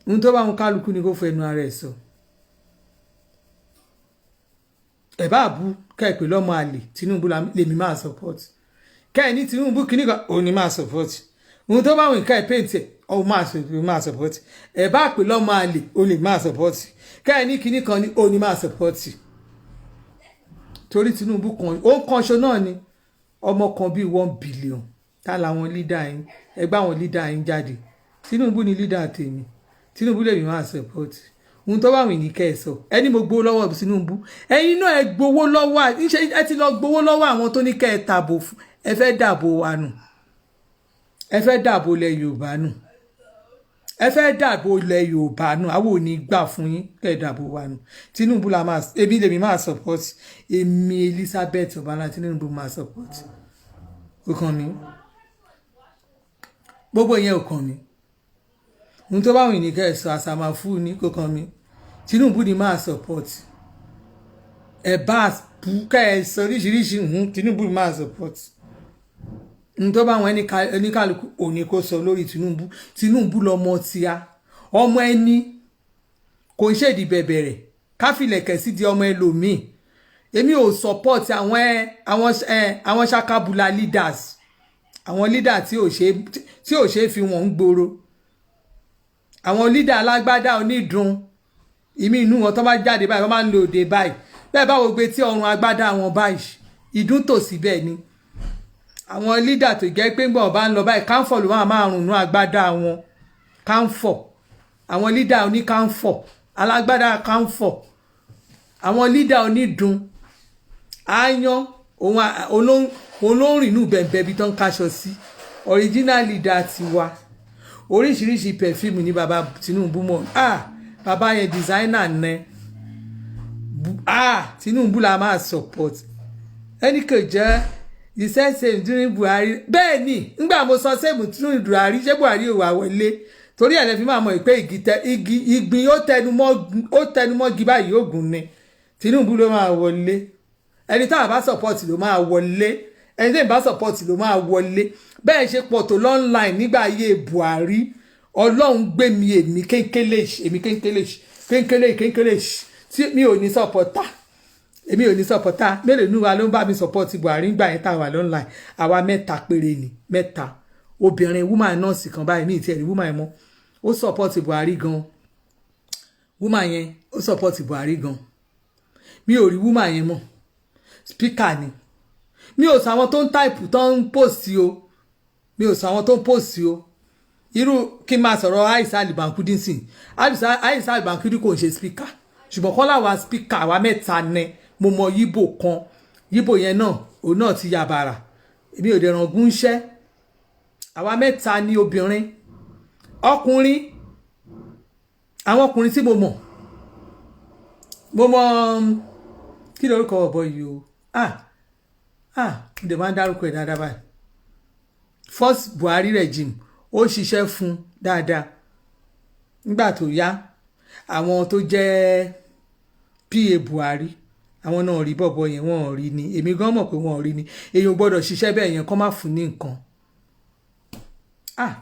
ní tó bá wọn kálukú ni kó fẹnu ara ẹ̀ sọ ẹ bá bú kẹ́ẹ̀pẹ́ lọ́mọ àlè Tinubu lèmi máa support kẹ́ẹ̀ ní Tinubu kìíní kan òun ni máa support ohun tó bá wọn kẹ́ẹ̀ pèntì òun máa support ẹ bá pè lọ́mọ àlè òun lè máa support kẹ́ẹ̀ ní kìíní kan ní òun ni máa support torí Tinubu kan ó ń kanṣo náà ni ọmọ kan bíi 1 billion tá làwọn leader yín ẹgbẹ́ àwọn leader yín jáde Tinubu ni leader tèmi Tinubu lèmi máa support ohun tó bá wìn ní kẹ́ ẹ sọ ẹni mo gbowó lọ́wọ́ Tinubu ẹ̀yin náà ẹ gbowó lọ́wọ́ ẹ ti lọ gbowó lọ́wọ́ àwọn tó ní kẹ́ ẹ tàbò fún ẹ fẹ́ dàbò wa nù ẹ fẹ́ dàbò ilẹ̀ Yorùbá nù ẹ fẹ́ dàbò ilẹ̀ Yorùbá nù àwọn ò ní gbà fún yín kẹ́ ẹ dàbò wa nù Tinubu la máa ebi lèmi máa support èmi Elizabeth Ọbalá Tinubu máa support ó kàn mí gbogbo yẹn ò kàn mí ohun tó bá wìn ní kẹ́ ẹ sọ àsàmà fún ní kò kàn mí Tinubu ni máa support ẹ bá bú kẹ́ ẹ sọ oríṣiríṣi Tinubu ni máa support ohun tó bá wọn ẹnikálukú òní kó sọ lórí Tinubu lọmọ tíá ọmọ ẹni kò ń ṣèdí bẹ̀bẹ̀rẹ̀ káfílẹ̀kẹ̀ sí di ọmọ ẹlòmíì èmi ò support àwọn ṣakabula leaders àwọn leader tí ò ṣe fi wọ́n ń gbòòrò àwọn leader alágbádá onídùn ìmí inú wọn tó bá jáde báyìí wọ́n máa ń lo òde báyìí bẹ́ẹ̀ báwo gbé tí ọrùn agbádá wọn báyìí ìdún tòsí bẹ́ẹ̀ ni àwọn leader tó jẹ́ pé gbọ́n bá ń lọ báyìí káńfọ̀ ló máa rùn nú agbádá wọn káńfọ̀ àwọn leader oní káńfọ̀ alágbádá káńfọ̀ àwọn leader onídùn áyán olórin inú bẹ̀m̀bẹ̀ bí tó ń káṣọ sí original leader tiwa oríṣiríṣi perfume ní baba Tinubu mọ̀ baba yẹn designer nẹ Tinubu la máa support ẹni kò jẹ́ iṣẹ́ same during Buhari bẹ́ẹ̀ ni ngbà mo sọ same during Buhari ṣé Buhari ò wá wọlé torí ẹ̀ lè fi máa mọ̀ pé ìgbín ó tẹnumọ́ gi báyìí ògùn ni Tinubu ló máa wọlé ẹni tá a bá support ló máa wọlé ẹni tí ìbá support ló máa wọlé bẹ́ẹ̀ ṣe pọ̀ tó online nígbà ayé Buhari Ọlọ́run gbé mi èmi kéńkélé tí mi ò ní supporter mélòó ní wa ló ń bá mi support Buhari nígbà yẹn tá a wà online àwa mẹ́ta péré ni mẹ́ta obìnrin woman nọ́ọ̀sì kan báyìí ní ìtẹ̀rí woman yẹn mọ́ ó support Buhari gan woman yẹn ó support Buhari gan mi ò rí woman yẹn mọ́ speaker ni mi ò sọ àwọn tó ń type tó ń post o mi ò sọ àwọn tó ń post o irú kí n máa sọ̀rọ̀ Aisha Alibankudi sí Aisha Alibankudi kò ń ṣe speaker ṣùgbọ́n kọ́ làwa speaker àwa mẹ́ta ní mo mọ yíbò kan yíbò yẹn náà òun náà ti ya bàrà èmi ò dẹ̀ rangún iṣẹ́ àwa mẹ́ta ní obìnrin ọkùnrin àwọn ọkùnrin tí mo mọ̀ kí lórúkọ ọ̀bọ yìí o ǹdẹ̀ máa ń dárúkọ ẹ̀ dáadáa báyìí first Buhari regime ó ṣiṣẹ́ fún dáadáa nígbà tó yá àwọn tó jẹ́ PA Buhari àwọn náà rí bọ̀bọ̀ yẹn wọ́n rí ni èmi gan mọ̀ pé wọ́n rí ni èèyàn gbọ́dọ̀ ṣiṣẹ́ bẹ́ẹ̀ yẹn kó má fún ní nǹkan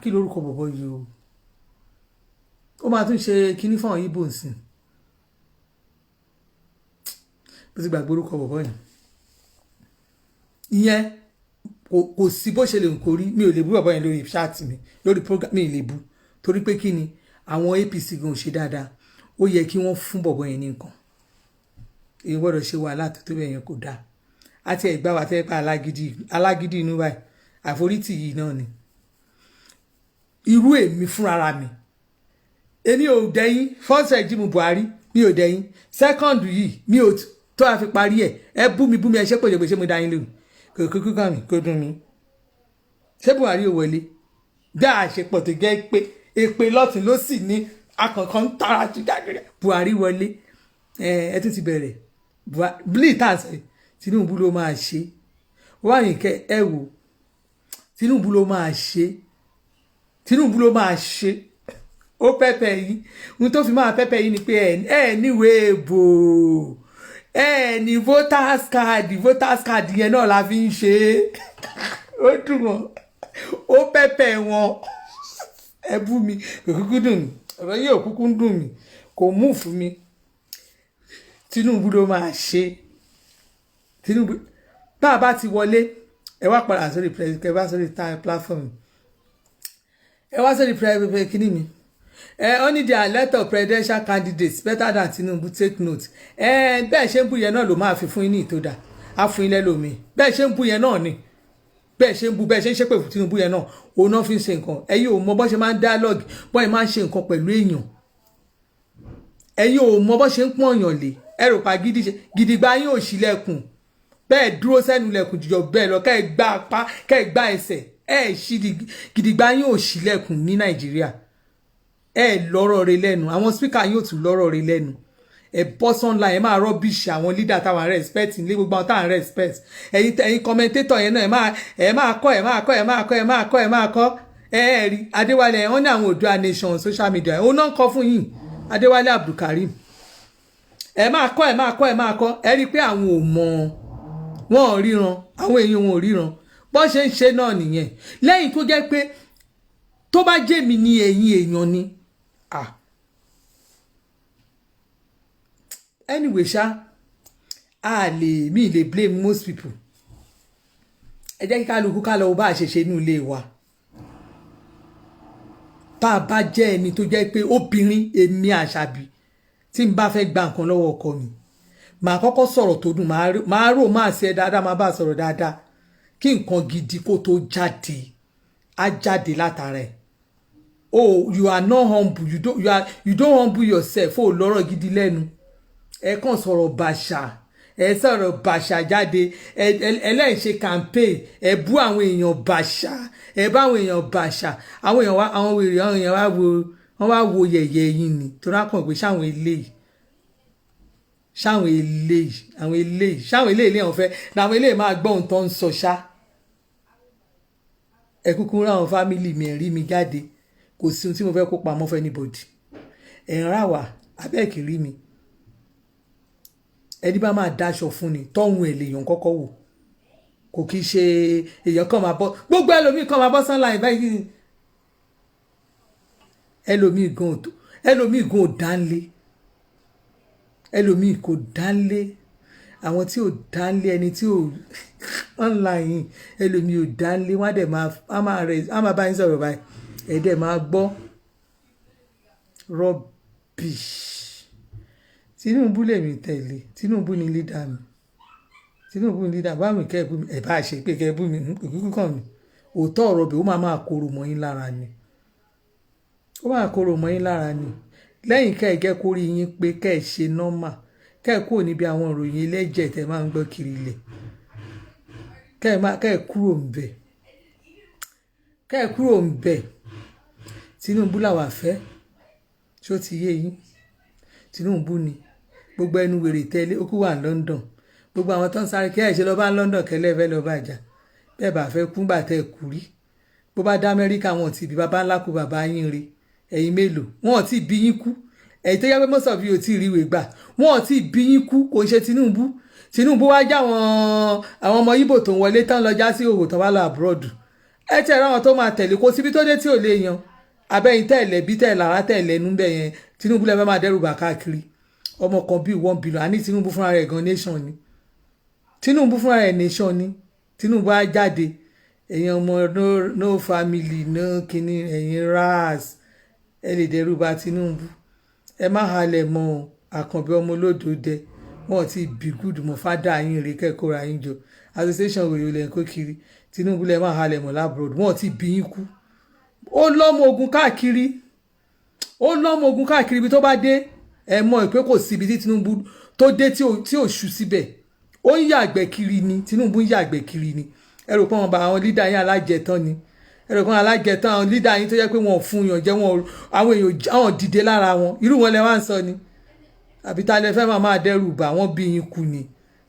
kí lórúkọ bọ̀bọ̀ yìí o ó máa tún ṣe kinní fún àwọn Ìgbò nsìn bó ti gbàgbé orúkọ bọ̀bọ̀ yẹn ìyẹn kò sí bó ṣe lè kó rí mi ò lè bú bọ̀bọ̀ yẹn lórí ṣáàtì mi lórí program mi ì lè bú torí pé kí ni àwọn APC gan ò ṣe dáadáa ó yẹ kí wọ́n fún bọ̀bọ̀ yẹn ní nǹkan èyí gbọ́dọ̀ ṣe wàhálà tó bẹ́ẹ̀ yẹn kò dáa àti ẹ̀gbá wa tẹ́ pa alágídí inú báyìí àforítì yìí náà ni irú èmi fúnra mi èmi ò dẹ́yìn first regime Buhari mi ò dẹ́yìn second yìí mi ò tó a fi parí ẹ bú mi ẹ ṣe pèjọpè ṣé mo dá yín lóhùn kò kúkú kàn mí kó dùn mí ṣé Buhari ò wọlé dá àṣepọ̀ tó jẹ́ pé èpè lọ́tún ló sì ní akọ̀kan ń tara jù gàgìrì Buhari wọlé ẹ tún ti bẹ̀rẹ̀ blé tàṣẹ Tinubu ló máa ṣe wá nìkẹ́ ẹ wò Tinubu ló máa ṣe ó pẹ́pẹ́ yìí ohun tó fi máa pẹ́pẹ́ yìí ni pé ẹ níwèé èbò ní voters card yẹn náà la fi ń ṣe ó dùn wọn ó pẹ́pẹ́ wọn ẹ bú mi kò kúkú dùn mí ọ̀rọ̀ yìí ò kúkú dùn mí kò mú fún mi Tinubu ló máa ṣe Tinubu bá a bá ti wọlé ẹ wá padà sórí ẹ wá sórí platform ẹ wá sórí kíní mi only the alert of presidential candidates better than Tinubu take note bẹ́ẹ̀ ṣe ń bú yẹn náà ló máa fi fún yín ní ìtòdà á fún yín lẹ́lòmíì bẹ́ẹ̀ ṣe ń bú yẹn náà ni bẹ́ẹ̀ ṣe ń ṣépè fún Tinubu yẹn náà òun náà fi ń ṣe nǹkan ẹ̀yin ò mọ bọ́ ṣe máa ń dialogue bọ́ ẹ máa ń ṣe nǹkan pẹ̀lú èèyàn ẹ̀yin ò mọ bọ́ ṣe ń pọ́n èèyàn lé ẹ̀rọ pa gidigba yín ò ṣílẹ̀kùn bẹ́ẹ̀ dúró sẹ́nu lẹ̀kùn jùjọ bẹ́ẹ̀ lọ kẹ́ ẹ gbá apá kẹ́ ẹ gbá ẹsẹ̀ ṣí gidigba yín ò ṣílẹ̀kùn ní Nàìjíríà lọ́rọ̀ rẹ̀ lẹ́nu àwọn speaker yóò tún lọ́rọ̀ rẹ̀ lẹ́nu bọ́ sọ́nla ẹ máa rọ́bìṣì àwọn leader táwọn respect ní gbogbo àwọn táwọn respect ẹ̀yin commentator yẹn náà ẹ máa kọ́ rí Adéwálé wọ́n ní àwọn Oòduà nation social media òun náà ń kọ́ fún yín Adéwálé Abdulkareem ẹ máa kọ́ ẹ rí i pé àwọn ò mọ wọn ò ríran àwọn èèyàn wọn ò ríran bọ́n ṣe ń ṣe náà nìyẹn lẹ́yìn tó jẹ́ pé tó bá jẹ́ mi ní ẹ̀yin èèyàn ni anyway mi lè blame most people ẹ jẹ́ kí kálukú ká lọ bá a ṣe ṣe inú ilé wa tá a bá jẹ́ ẹni tó jẹ́ pé obìnrin èmi Àṣàbí tí n bá fẹ́ gba nǹkan lọ́wọ́ ọkọ mi màá kọ́kọ́ sọ̀rọ̀ tó dùn màá rò máa ṣe dáadáa máa bá a sọ̀rọ̀ dáadáa kí nǹkan gidi kó tó jáde á jáde látara ẹ̀ you are not humble you don't humble yourself lọ́rọ̀ gidi lẹ́nu ẹ kàn sọ̀rọ̀ bàṣà jáde ẹlẹ́ṣẹ̀ campaign ẹ bú àwọn èèyàn bàṣà ẹ bá àwọn èèyàn bàṣà àwọn èèyàn wá wo yẹ̀yẹ́ yín ni tó rákàn pé sáwọn eléyìí àwọn fẹ́ làwọn eléyìí máa gbọ́ ohun tó ń sọ ṣá ẹ kúkú ráwọn fámìlì mi rí mi jáde kò sí ohun tí mo fẹ́ kó pamọ́ fún anybody ẹ̀ ń rà wá abẹ́ẹ̀kì rí mi ẹni bá máa dáṣọ fún ni tọ́hún ẹ̀ lèèyàn kọ́kọ́ wò kò kí ṣe èèyàn kan máa bọ́ gbogbo ẹlòmíì kan máa bọ́ sánlá ìbáyìí ẹlòmíì gan ò dánlé ẹlòmíì kò dánlé àwọn tí ò dánlé ẹni tí ò online ẹlòmíì ò dánlé wọn dẹ̀ máa bá yín sọ̀rọ̀ báyìí ẹ̀ dẹ̀ máa gbọ́ rubbish. Tinubu lèmi tẹ̀lé, Tinubu ni leader mi, Tinubu ni leader bá mi kẹ́ ẹ̀ bú mi ẹ̀ bá ṣe pé kẹ́ ẹ̀ bú mi òkúkú kàn mí òótọ́ ọ̀rọ̀ bẹ̀ ó máa korò mọ́ yín lára ni ó máa korò mọ́ yín lára ni lẹ́yìn kẹ́ ẹ̀ jẹ́ kó rí yín pé kẹ́ ẹ̀ ṣe normal kẹ́ ẹ̀ kúrò níbi àwọn ìròyìn ẹlẹ́jẹ̀ tẹ́ máa ń gbọ́ kiri ilẹ̀ kẹ́ ẹ̀ kúrò ńbẹ̀ kẹ́ ẹ̀ kúrò ńbẹ̀ Tinubu làwa fẹ́ ṣó ti yé yín Tinubu ni gbogbo ẹnu wèrè tẹ́lẹ̀ ó kú wà London gbogbo àwọn tó ń sáré kí ẹ̀ ṣe lọ bá London kẹ́lẹ́ fẹ́ lọ bàjá bẹ́ẹ̀ bá fẹ́ kú gbà tẹ́ kú rí bó bá dá Amẹ́ríkà wọn ti bí bàbá ńlá kú bàbá yín rí ẹ̀yin mélòó wọn ti bí yín kú ẹ̀yin tó yẹ pé mọ́sọ̀ bí o ti rí ìwé gbà wọn ti bí yín kú kò ń ṣe Tinubu wá já àwọn ọmọ Ìgbò tó ń wọlé tán lọ já sí òwò tán wá lọ abroad ẹ tẹ̀ ráwọn tó máa tẹ̀lé kó síbi tó dé tí ò lè yan abẹ́yìn tẹ̀lẹ̀ bí tẹ̀ lára tẹ̀lẹ̀ nú bẹ̀ yẹn Tinubu lẹ́fẹ̀ẹ́ máa dẹ́rù bà káàkiri ọmọ kan bíi 1 billion àní Tinubu fúnra rẹ̀ gan nation ni Tinubu fúnra rẹ̀ nation ni Tinubu á jáde ẹ̀yin ọmọ no family no kinní ẹ̀yin ras ẹ lè dẹ́rù bà Tinubu ẹ má halẹ̀ mọ́ Àkànbí ọmọ olódòdẹ wọn ti bí gúdù mọ́ fádà yín rè kẹ́kọ̀ọ́ ra yín jọ association wèrè olè ń kó kiri Tinubu lẹ́ má halẹ̀ mọ́ labroad wọn ti bí yín kú ó lọ́mọ ogun káàkiri ibi tó bá dé ẹ mọ̀ pé kò síbi tí Tinubu tó dé tí ò ṣú síbẹ̀ ó ń yàgbẹ́ kiri ni Tinubu ń yàgbẹ́ kiri ni ẹ rò pé wọn bá àwọn lídà yín alájẹtán ni ẹ rò pé wọn alájẹtán àwọn lídà yín tó yẹ pé wọn ò fún yàn jẹ wọn àwọn èèyàn àwọn dìde lára wọn irú wọn lẹ wá ń sọ ni àbí ta lẹ fẹ́ máa dẹ́rù bà wọ́n bí yín kú ni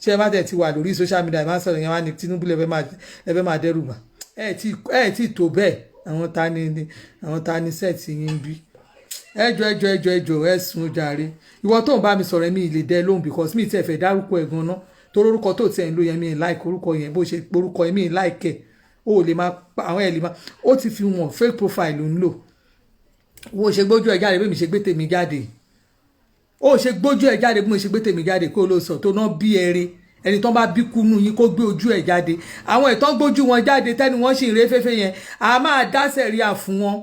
ṣé ẹ má tẹ̀ ti wà lórí social media ẹ má sọ̀rọ̀ yẹn wá ní Tinubu lẹ fẹ́ máa dẹ́rù bà ẹ tí tó bẹ́ẹ̀ àwọn ta ni sẹ́ẹ̀tì yín bí ẹjọ ẹsùn jàre ìwọ tó ń bá mi sọ̀rọ̀ mi lè dẹ lóhùn because mi tiẹ̀ fẹ́ dárúkọ ẹ̀ gan-an torí orúkọ tó tiẹ̀ ń lò yẹn mi like orúkọ yẹn bó ṣe orúkọ yẹn mi like ẹ̀ ó lè máa àwọn ẹ̀ lè máa ó ti fi wọn fake profile ló ń lò wo ṣe gbójú ẹ̀ jáde bí mi ṣe gbé tèmi jáde ó ṣe gbójú ẹ̀ jáde bí mo ṣe gbé tèmi jáde kó ló sọ tó ná bí ẹrẹ ẹni tó bá bí kúnú yín kó gbé ojú ẹ̀ jáde àwọn ìtàn gbójú wọn jáde tẹ́ni wọ́n sì ń ré fẹ́fẹ́ yẹn a máa dá sẹ̀ríà fún wọn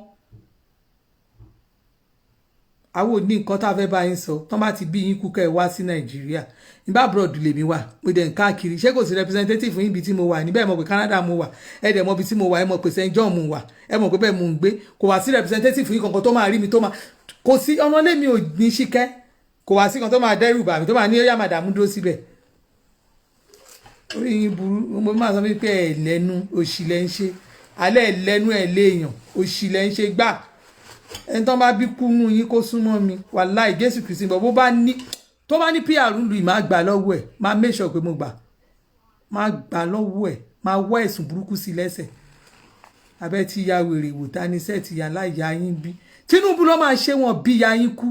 àwọn ò ní nǹkan tá a fẹ́ bá yín sọ tán bá ti bí yín kú kẹ́ ẹ wá sí Nàìjíríà nígbà abroad lèmi wà mo dẹ̀ ń káàkiri ṣé kò sí representative fún ibi tí mo wà níbẹ̀ mọ̀ pé Canada mo wà ẹ dẹ̀ mọ̀ ibi tí mo wà ẹ mọ̀ pé St John mo wà ẹ mọ̀ pé bẹ́ẹ̀ mo ń gbé kò wá sí representative fún yín kankan tó máa rí mi tó máa kò sí ọmọ lèmi ò ní ṣíkẹ́ kò wá sí kan tó máa dẹ́rù bà mí tó máa ní yá màdàmú dúró síbẹ̀ orí yín burú mo máa sọ pé ẹ lẹ́nu òṣì lẹ́ ń ṣe alẹ́ lẹ́nu ẹ̀ léèyàn òṣì lẹ́ ń ṣe gbà ẹni tó bá bí kúnú yín kó súnmọ́ mi wàláì Jésù Kristi bọ̀ bó bá ní tó bá ní PR lu ìmá gbà lọ́wọ́ ẹ̀ máa make sure pé mo gbà máa gbà lọ́wọ́ ẹ̀ máa wọ́ ẹ̀sùn burúkú sí lẹ́sẹ̀ abẹ́ tí ya wèrè wò ta ni sẹ́ẹ̀tì ya láìya yín bí Tinubu ló máa ṣe wọn bí ya yín kú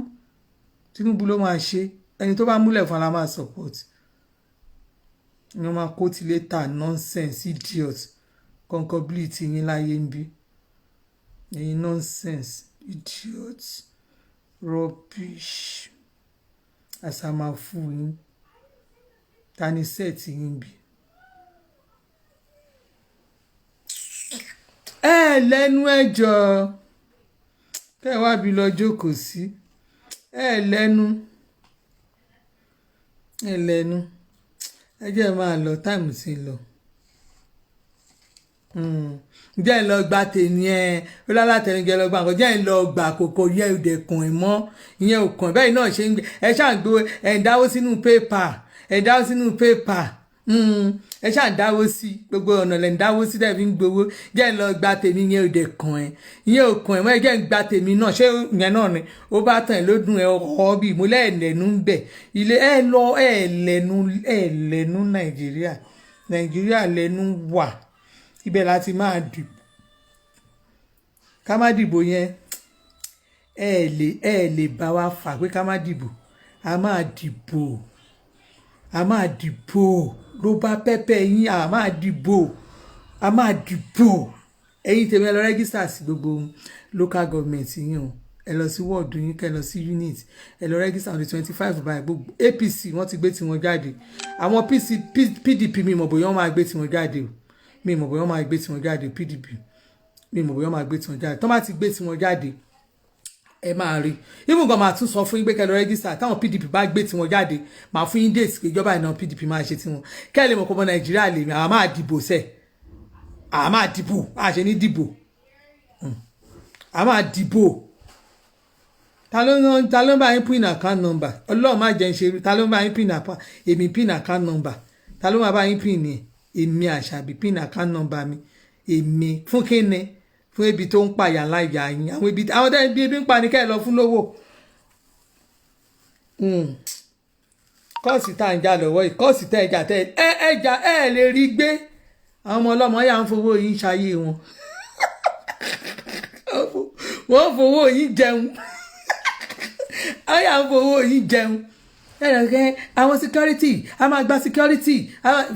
Tinubu ló máa ṣe ẹni tó bá múlẹ̀ fún la máa support ni wọ́n máa kó tilé ta nonsense idiot concability yín láyé ń bí ẹ̀yin nonsense idiot rubbish àsàmàfù yín ta ni sẹ́ẹ̀tì yín bí. ẹ lẹ́nu ẹjọ́ kẹ́ ẹ wá bí lọ jókòó sí ẹ lẹ́nu ẹ jẹ́ máa lọ táìmù sí lọ jẹ́ ń lọ gba tèmi ẹ̀ ó lálátẹnugẹ lọ gba nǹkan jẹ́ ń lọ gbà kòkò yẹ ìdẹ̀kùn ẹ̀ mọ́ ìyẹn ò kàn bẹ́ẹ̀ náà ṣe ń gbé ẹ ṣáà ń gbé ẹ̀ ń dáwó sínú pépà ẹ̀ dáwó sínú pépà ẹ ṣáà ń dáwó sí gbogbo ọ̀nà lẹ̀ ń dáwó sí dẹ̀ fi ń gbowó jẹ́ ń lọ gba tèmi ìyẹn ò dẹ̀ kàn ẹ̀ ìyẹn ò kàn ẹ̀ mọ́ ẹ jẹ́ ń gba tèmi náà ṣé ìyẹn náà ni ó bá tàn lódùn ẹ ọkọ̀ bíi ìmúlẹ̀ ẹ̀lẹ́nu ń bẹ̀ ilé ẹ lọ ẹ̀lẹ́nu Nàìjíríà lẹ́nu wà ibẹ̀ láti máa dìbò ká má dìbò yẹn ẹ lè bá wa fà pé ká má dìbò a máa dìbò ló bá pẹ́pẹ́ yín a máa dìbò ẹ̀yin tèmi ẹ lọ rẹ́gísítà sí gbogbo local government yín o ẹ lọ sí wọ́ọ̀dù yín kẹ́ lọ sí unit ẹ lọ rẹ́gísítà on the 25 báyìí gbogbo APC wọ́n ti gbé tiwọn jáde àwọn PDP mi mọ̀ bóyá wọ́n máa gbé tiwọn jáde o mi mọ̀ bóyá wọ́n máa gbé tiwọn jáde PDP mi mọ̀ bóyá wọ́n máa gbé tiwọn jáde tó bá ti gbé tiwọn jáde ẹ máa rí even gan máa tún sọ fún yín pé kẹ́ lọ rẹ́gísítà táwọn PDP bá gbé tiwọn jáde máa fún yín date pé ìjọba ìnáwó PDP máa ṣe tiwọn kẹ́ ẹ lè mọ̀ pé ọmọ Nàìjíríà lè mi àwọn máa dìbò sẹ́ẹ̀ àwọn máa dìbò àṣẹ ní dìbò àwọn máa dìbò ta ló ń bá yín pin account number ọlọ́run má jẹ́ ń ṣe ta ló ń bá yín pin èmi pin account number ta ló máa bá yín pin ni èmi Àṣàbí pin account number mi èmi fún kíni fún ebi tó ń pààyà láyà yín àwọn tẹ́ ebi ń pa ní kẹ́ ẹ lọ fún lówó kọ́ọ̀sì tá à ń jà lọ́wọ́ yìí kọ́ọ̀sì tẹ́ ẹja tẹ́ ẹja ẹ lè rí gbé àwọn ọmọ ọlọ́mọ yà ń fowó yín ṣayé wọn wọ́n fowó yín jẹun àwọn yà ń fowó yín jẹun àwọn security a máa gba security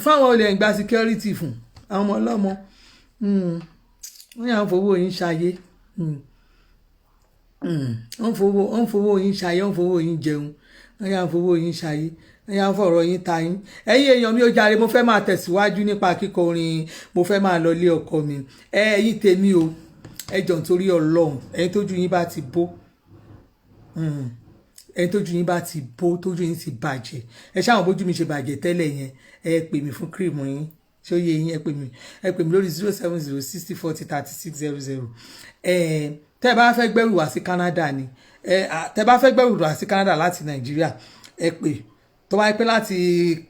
fáwọn olè ń gba security fún àwọn ọmọ ọlọ́mọ wọ́n yà ń fowó yín ṣayé wọ́n fowó yín ṣayé wọ́n fowó yín jẹun wọ́n yà ń fowó yín ṣayé wọ́n yà ń fọ̀rọ̀ yín ta yín ẹ̀yin èèyàn mi ò jàre mo fẹ́ máa tẹ̀síwájú nípa kíkọ orin mo fẹ́ máa lọ ilé ọkọ mi ẹ̀yin tèmi o ẹ jọ̀ọ́ nítorí Ọlọ́run ẹ̀yin tójú yín bá ti bó ẹ̀yin tójú yín bá ti bó tójú yín ti bàjẹ́ ẹ ṣáwọn bójú mi ṣe bàjẹ́ tẹ́lẹ̀ yẹn ẹ pè mí fún cream yín ṣé ó yẹ yín ẹ pè mí lórí 07060403600 tẹ́ ẹ bá fẹ́ gbẹ́rù wá sí Canada ni tẹ́ ẹ bá fẹ́ gbẹ́rù wá sí Canada láti Nàìjíríà ẹ pè tó bá yẹ pé láti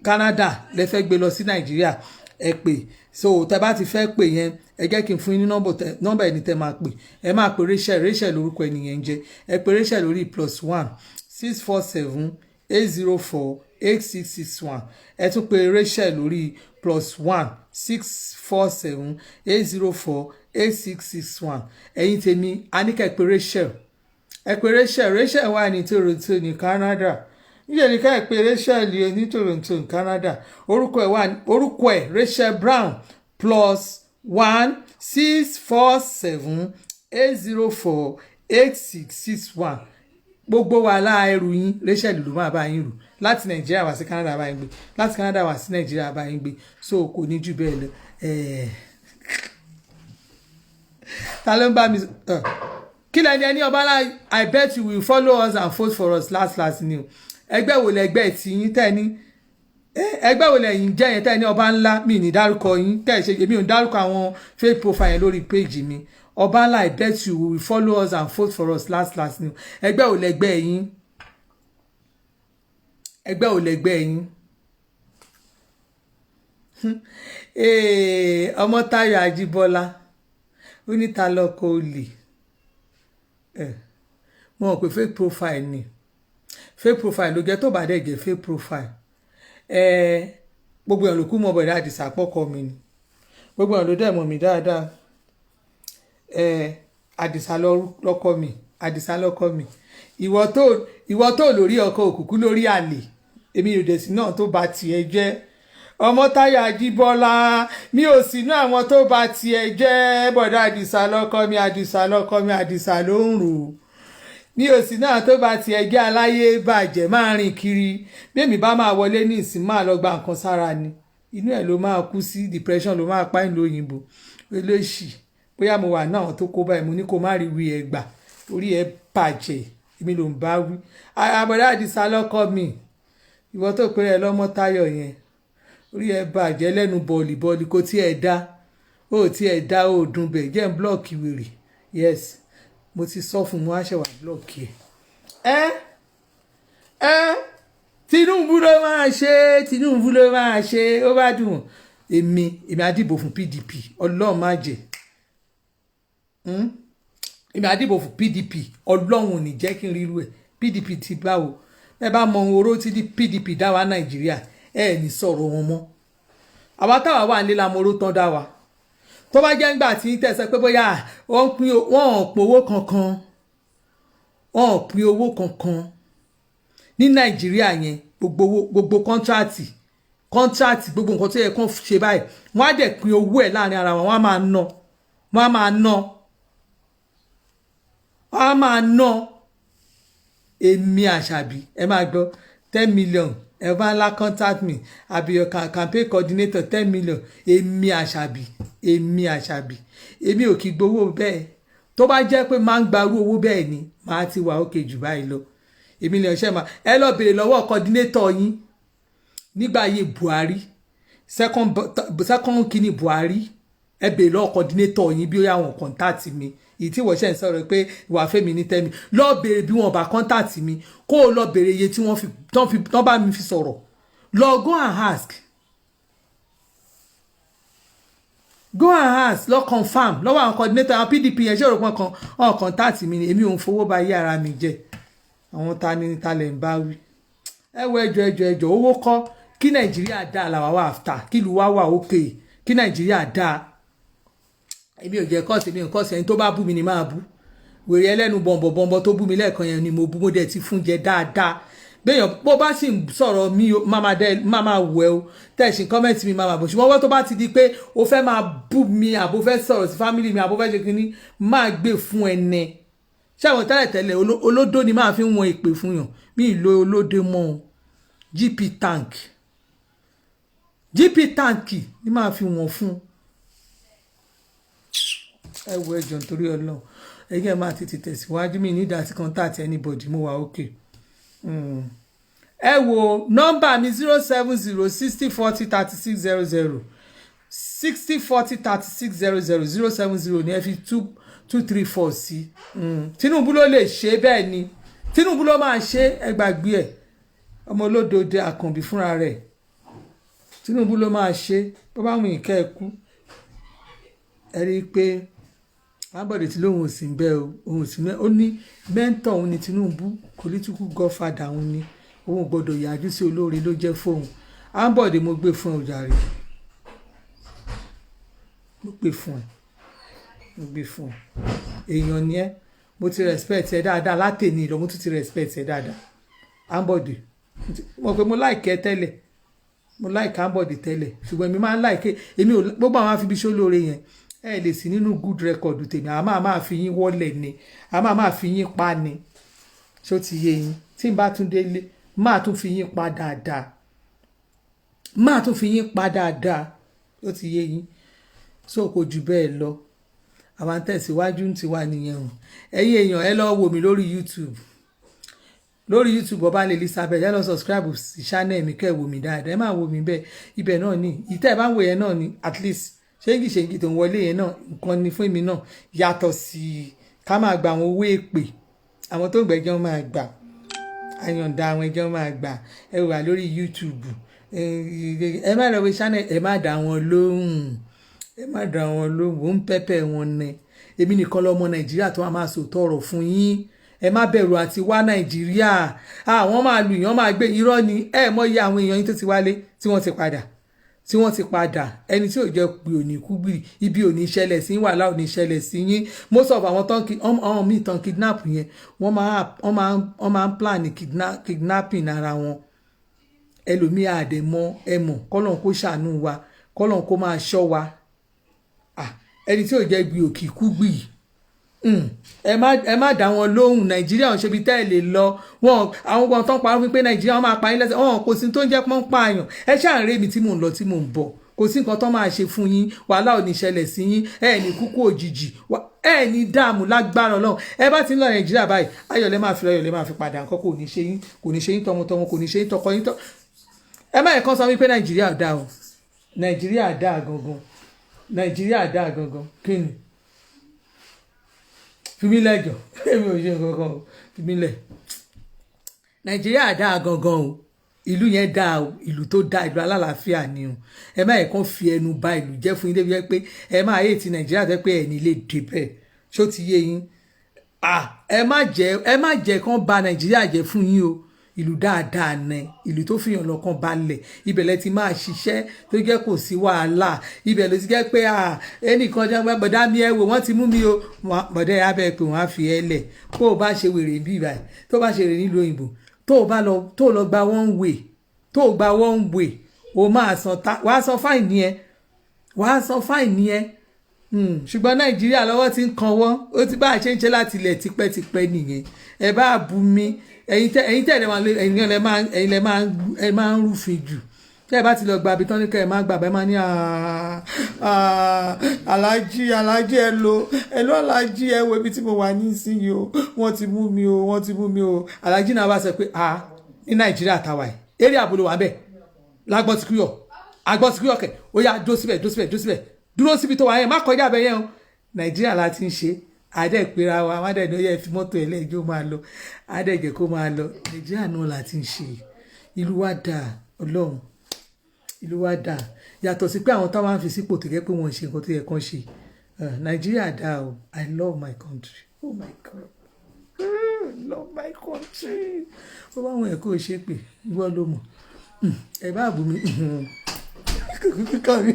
Canada lẹ fẹ́ gbé lọ sí Nàìjíríà ẹ pè so tẹ́ bá ti fẹ́ pè yẹn ẹ jẹ́ kí n fún yín ní nọ́mbà ẹni tẹ́ máa pè ẹ máa pè Rachel lórúkọ ẹnìyẹn ń jẹ́ ẹ pè Rachel lórí +1 647 804 8661 ẹ tún pè Rachel lórí +1 647 804 8661 ẹ̀yin tèmi a ní kẹ́ pè Rachel ẹ pè Rachel wà ní Toronto ní Canada níjẹ́ ní ká ẹ pè Rachel ní Toronto ní Canada orúkọ ẹ̀ Rachel Brown +1 647 804 8661 gbogbo wàhálà ẹrù yín Rachel ló máa bá yín rù láti Nàìjíríà wá sí Canada bá yín gbé láti Canada wá sí Nàìjíríà bá yín gbé so kò ní jù bẹ́ẹ̀ lọ ta ló ń bá mi kí lẹni ẹni Ọbalá I bet you will follow us and vote for us last ni o ẹgbẹ́ wo lẹgbẹ́ tí yín tẹ́ ní ẹgbẹ́ wo lẹ́yìn jẹ́ yẹn tẹ́ ní ọba ńlá mi ní dárúkọ yín tẹ́ ṣe èmi ò dárúkọ àwọn fake profile yẹn lórí page mi Ọbalá I bet you will follow us and vote for us last ni o ẹgbẹ́ wo lẹgbẹ́ yín ẹgbẹ́ wo lẹgbẹ́ yín Ọmọ́táyọ̀ Ajíbọ́lá ó ní ta lọ́kọ olè mo mọ̀ pé fake profile ni fake profile ló jẹ́ tó bá dẹ̀ jẹ́ fake profile gbogbo èèyàn ló kú mọ́ bọ̀dá Àdìsá pọ́kọ mi ni gbogbo èèyàn ló dẹ̀ mọ̀ mí dáadáa Àdìsá lọ́kọ mi Àdìsá lọ́kọ mi ìwọ tó lórí ọkọ òkùnkùn lórí àlè èmi ò dẹ̀ sí náà tó bá tiẹ̀ jẹ́ Ọmọ́táyọ̀ Ajíbọ́lá mi ò sínú àwọn tó bá tiẹ̀ jẹ́ bọ̀dá Àdìsá lọ́kọ mi Àdìsá lọ́kọ mi Àdìsá ló ń rò mi ò sínú àwọn tó bá tiẹ̀ jẹ́ aláyé bàjẹ́ máa rìn kiri bí èmi bá máa wọlé ní ìsìn máa lọ gba nǹkan sára ni inú ẹ̀ ló máa kú sí depression ló máa pa ìlú òyìnbó olóṣì bóyá mo wà náà tó kó báyìí mo ní kó má rí wí ẹ gbà orí ẹ bàjẹ́ èmi ló ń bá wí àbọ̀dá Àdìsá lọ́kọ mi ìwọ tó péré ẹ lọ́mọ́táyọ̀ yẹn orí ẹ bàjẹ́ lẹ́nu bọ̀ọ̀lì kò tí ẹ dá ó dùn bẹ̀ jẹ́ ń blọ́ọ̀kì wèrè yes mo ti sọ fún mo àṣẹwà blọ́ọ̀kì ẹ Tinubu ló máa ṣe ó bá dùn èmi àdìbò fún PDP Ọlọ́run má jẹ́ èmi àdìbò fún PDP Ọlọ́run ò ní jẹ́ kí n ríru ẹ̀ PDP ti báwo ẹ bá mọ oró tí PDP dá wa Nàìjíríà ẹ ní sọ̀rọ̀ wọn mọ́ àwa táwa wà nílé lamoro tán dá wa tó bá jẹ́ ńgbà tí tẹ̀sẹ̀ pé bóyá wọ́n ò pín owó kankan ní Nàìjíríà yẹn gbogbo kọ́ńtrátì gbogbo nǹkan tó yẹ kán ṣe báyìí wọ́n á dẹ̀ pín owó ẹ̀ láàrin ara wọn wọ́n á máa ná a máa ná èmi Àṣàbí ẹ máa gbọ́ 10 million ẹ bá ńlá contact me àbí your campaign coordinator 10 million èmi Àṣàbí èmi ò kì í gbowó bẹ́ẹ̀ tó bá jẹ́ pé máa ń gbarú owó bẹ́ẹ̀ ni máa ti wà òkè jù báyìí lọ èmi lè ṣe máa ẹ lọ bèrè lọ́wọ́ coordinator yín nígbà ayé Buhari second kini Buhari ẹ bèrè lọ́wọ́ coordinator yín bí ó yà wọ́n contact mi ìyí tí wọ́n ṣe ń sọ̀rọ̀ pé ìwà fẹ́mi ní tẹ́mi lọ bèrè bí wọ́n bá contact mi kó o lọ bèrè iye tí wọ́n bá mi fi sọ̀rọ̀ lọ go and ask lọ confirm lọ́wọ́ àwọn coordinator àwọn PDP yẹn ṣé òrùpọ̀ kan ọ̀ contact mi ni èmi ò ń fowó bá yé ara mi jẹ àwọn ta lẹ̀ ń bá wí ẹ wo ẹjọ owó kọ́ kí Nàìjíríà dáa làwa wà after kí ìlú wa wà òkè kí Nàìjíríà dáa èmi ò jẹ́ kọ́ọ̀sì mi ò kọ́ọ̀sì ẹni tó bá bú mi ni máa bú wèrè ẹlẹ́nu bọ̀m̀bọ̀ tó bú mi lẹ́ẹ̀kan yẹn ni mo bú mo dẹ̀ ti fún jẹ dáadáa béèyàn bó bá sì ń sọ̀rọ̀ mi máa wẹ̀ o tẹ̀sí kọ́mẹ́ǹtì mi máa bọ̀ ṣùgbọ́n wọ́n tó bá ti di pé o fẹ́ máa bú mi àbó fẹ́ sọ̀rọ̀ sí fámìlì mi àbó fẹ́ ṣe kínní máa gbé fún ẹnẹ ṣáwọn tẹ́lẹ̀tẹ́lẹ̀ olódó ni máa fi ń wọn ìpè fún yàn mí ìlò olóde mọ́ o GP tank ni máa fi wọ̀n fún ẹ wo ẹjọ nítorí Ọlọ́run ẹgbẹ́ máa tètè tẹ̀síwájú mi ní ìdásí contact anybody mo wà ókè ẹ wo nọ́mbà mi 07060403600 60403600 070 ní ẹ fi 234 sí Tinubu ló lè ṣe bẹ́ẹ̀ ni Tinubu ló máa ṣe ẹ gbàgbé ẹ ọmọ olódòdó Àkànbí fúnra rẹ̀ Tinubu ló máa ṣe bó bá wùn ìkẹ́ ẹ kú ẹ rí i pé Ambode tí lóun ò sí ń bẹ́ o òun ò sí mẹ́ ó ní mẹ́ńtọ̀ òun ni Tinubu political godfather òun ni òun gbọ́dọ̀ yájú sí olóore ló jẹ́ fóun Ambode mo gbé fún ọjàre mo gbé fún èèyàn ni ẹ mo ti respect ẹ dáadáa látẹ̀ni lọ mo tún ti respect ẹ dáadáa Ambode mo pé mo like ẹ tẹ́lẹ̀ mo like Ambode tẹ́lẹ̀ ṣùgbọ́n èmi máa ń like èmi ò gbogbo àwọn afibiṣẹ́ olóore yẹn ẹ lè sí nínú good record tèmi a máa fi yín wọlé ni a máa fi yín pa ni ṣó ti yé yín tí n bá tún délé máa tún fi yín pa dáadáa ṣó ti yé yín so kò jù bẹ́ẹ̀ lọ àwọn tẹ̀síwájú ń tiwa nìyẹn o ẹ̀yin èèyàn ẹ lọ wò mí lórí YouTube Ọbalẹ̀ Elizabeth ẹ lọ subscribe sí channel mi kẹ́ wò mí dáadáa ẹ máa wò mí bẹ́ẹ̀ ibẹ̀ náà ni ìtẹ́ ẹ bá ń wò yẹn náà ni at least ṣéǹgì tó ń wọlé yẹn náà nǹkan ni fún èmi náà yàtọ̀ sí ká máa gba àwọn owó èpè àwọn tó ń gbẹ́jọ́ máa gbà àyànda àwọn ẹjọ́ máa gbà ẹ wà lórí YouTube ẹ má lọ wé channel ẹ má dá wọn lóhùn ó ń pẹ́pẹ́ wọn ni èmi nìkan lọ́mọ Nàìjíríà tó máa sòótọ́ ọ̀rọ̀ fún yín ẹ má bẹ̀rù àti wá Nàìjíríà àwọn máa lù yàn máa gbé irọ́ ni ẹ mọ̀ iye àwọn èèyàn yín tó ti wálé tí wọ́n ti padà ẹni tí ò jẹ́ pé ò ní kú gbìrì ibi ò ní ṣẹlẹ̀ sí wàhálà ò ní ṣẹlẹ̀ sí yín most of àwọn ọmọ mi tán kidnap yẹn wọ́n máa ń plan kidnapping ara wọn ẹlòmíì àdèmọ́ ẹmọ̀ kọ́lọ́n kó ṣàánú wa kọ́lọ́n kó máa ṣọ́ wa ẹni tí ò jẹ́ gbì òkì kú gbìrì ẹ má dá wọn lóhùn Nàìjíríà ò ṣe bí tẹ́lẹ̀ lọ wọn àwọn ọgbọ́n tó ń parọ́ wípé Nàìjíríà wọn máa pa yín lẹ́sẹ̀ wọn kò sí tó ń jẹ́ pọ́n pààyàn ẹ ṣáà ń rè mí tí mò ń lọ tí mò ń bọ̀ kò sí nǹkan tó máa ṣe fún yín wàhálà ò ní ṣẹlẹ̀ sí yín ẹ ní kúkú òjijì ẹ ní dààmú lágbára Ọlọ́run ẹ bá ti ń lọ Nàìjíríà báyìí ayọ̀lẹ́ máa fi padà nǹkan kò ní ṣe yín tọmọtọmọ kò ní ṣe yín tọkọ yín tọ ẹ má yẹ kán sọ wípé Nàìjíríà dáa o Nàìjíríà dáa gangan kí ni fìmílẹ̀ jọ èmi ò ṣe kankan o fìmílẹ̀ Nàìjíríà dáa gangan o ìlú yẹn dáa o ìlú tó dáa ìlú alálàáfíà ni o ẹ má yẹ kán fi ẹnu bà ìlú jẹ́ fún yín débi jẹ́ pé ẹ má yé ti Nàìjíríà tẹ́ pé ẹni lè débẹ̀ ṣó ti yé yín ẹ má jẹ́ kán bà Nàìjíríà jẹ́ fún yín o ìlú dáadáa ní ìlú tó fìyàn lọ́kàn balẹ̀ ibẹ̀ lẹ ti máa ṣiṣẹ́ tó jẹ́ kò sí wàhálà ibẹ̀ ló ti jẹ́ pé ẹnìkan jẹ́ pé bọ̀dá mi ẹ wò wọ́n ti mú mi o bọ̀dá ẹ abẹ́ pé wọ́n á fi ẹ lẹ̀ kó o bá ṣe wèrè bí ibà tó bá ṣe wèrè nílùú òyìnbó tó lọ gba one way o máa san wàá san fáìní ẹ ṣùgbọ́n nàìjíríà lọ́wọ́ ti ń kanwọ́ ó ti bá a ṣe ń ṣe láti ilẹ̀ tipẹ́tipẹ́ nìyẹn ẹ bá bu mi ẹ̀yin tẹ̀lé máa ń rúfin jù tẹ́ ẹ bá ti lọ gba abitán ní kẹ́ ẹ máa gbà bẹ́ẹ̀ máa ní alájí ẹ lo alájí ẹ wo ibi tí mo wà nísìnyí o wọ́n ti mú mi o alájí náà bá sọ pé ní nàìjíríà tàwa ẹ̀ eré àbúrò wà bẹ́ẹ̀ agbọ́síkúyọ̀ kẹ̀ ó yá dó síbẹ̀ dúró síbi tó wà yẹn má kọjá bẹ́ẹ̀ yẹn o nàìjíríà la ti ń ṣe àdẹ́pẹ́ra wa má dẹ̀ ní ó yẹ fi mọ́tò ẹlẹ́jọ́ máa lọ àdẹ́jẹ́ kó máa lọ nàìjíríà náà la ti ń ṣe ìlú wa dáa ọlọ́run ìlú wa dáa yàtọ̀ sí pé àwọn táwọn á fi sípò tó yẹ pé wọ́n ṣe nǹkan tó yẹ kán ṣe nàìjíríà dáa o I love my country oh my God love my country ó bá wọn ẹ̀ kó o ṣe pé ìwọ ló mọ̀ ẹ bá bù mí kíkọ́ mi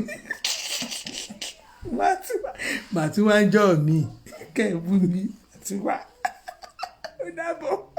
màá tún wá ń jọ́ mi kẹ́ ẹ̀ bú mi àti wá ó dábọ̀.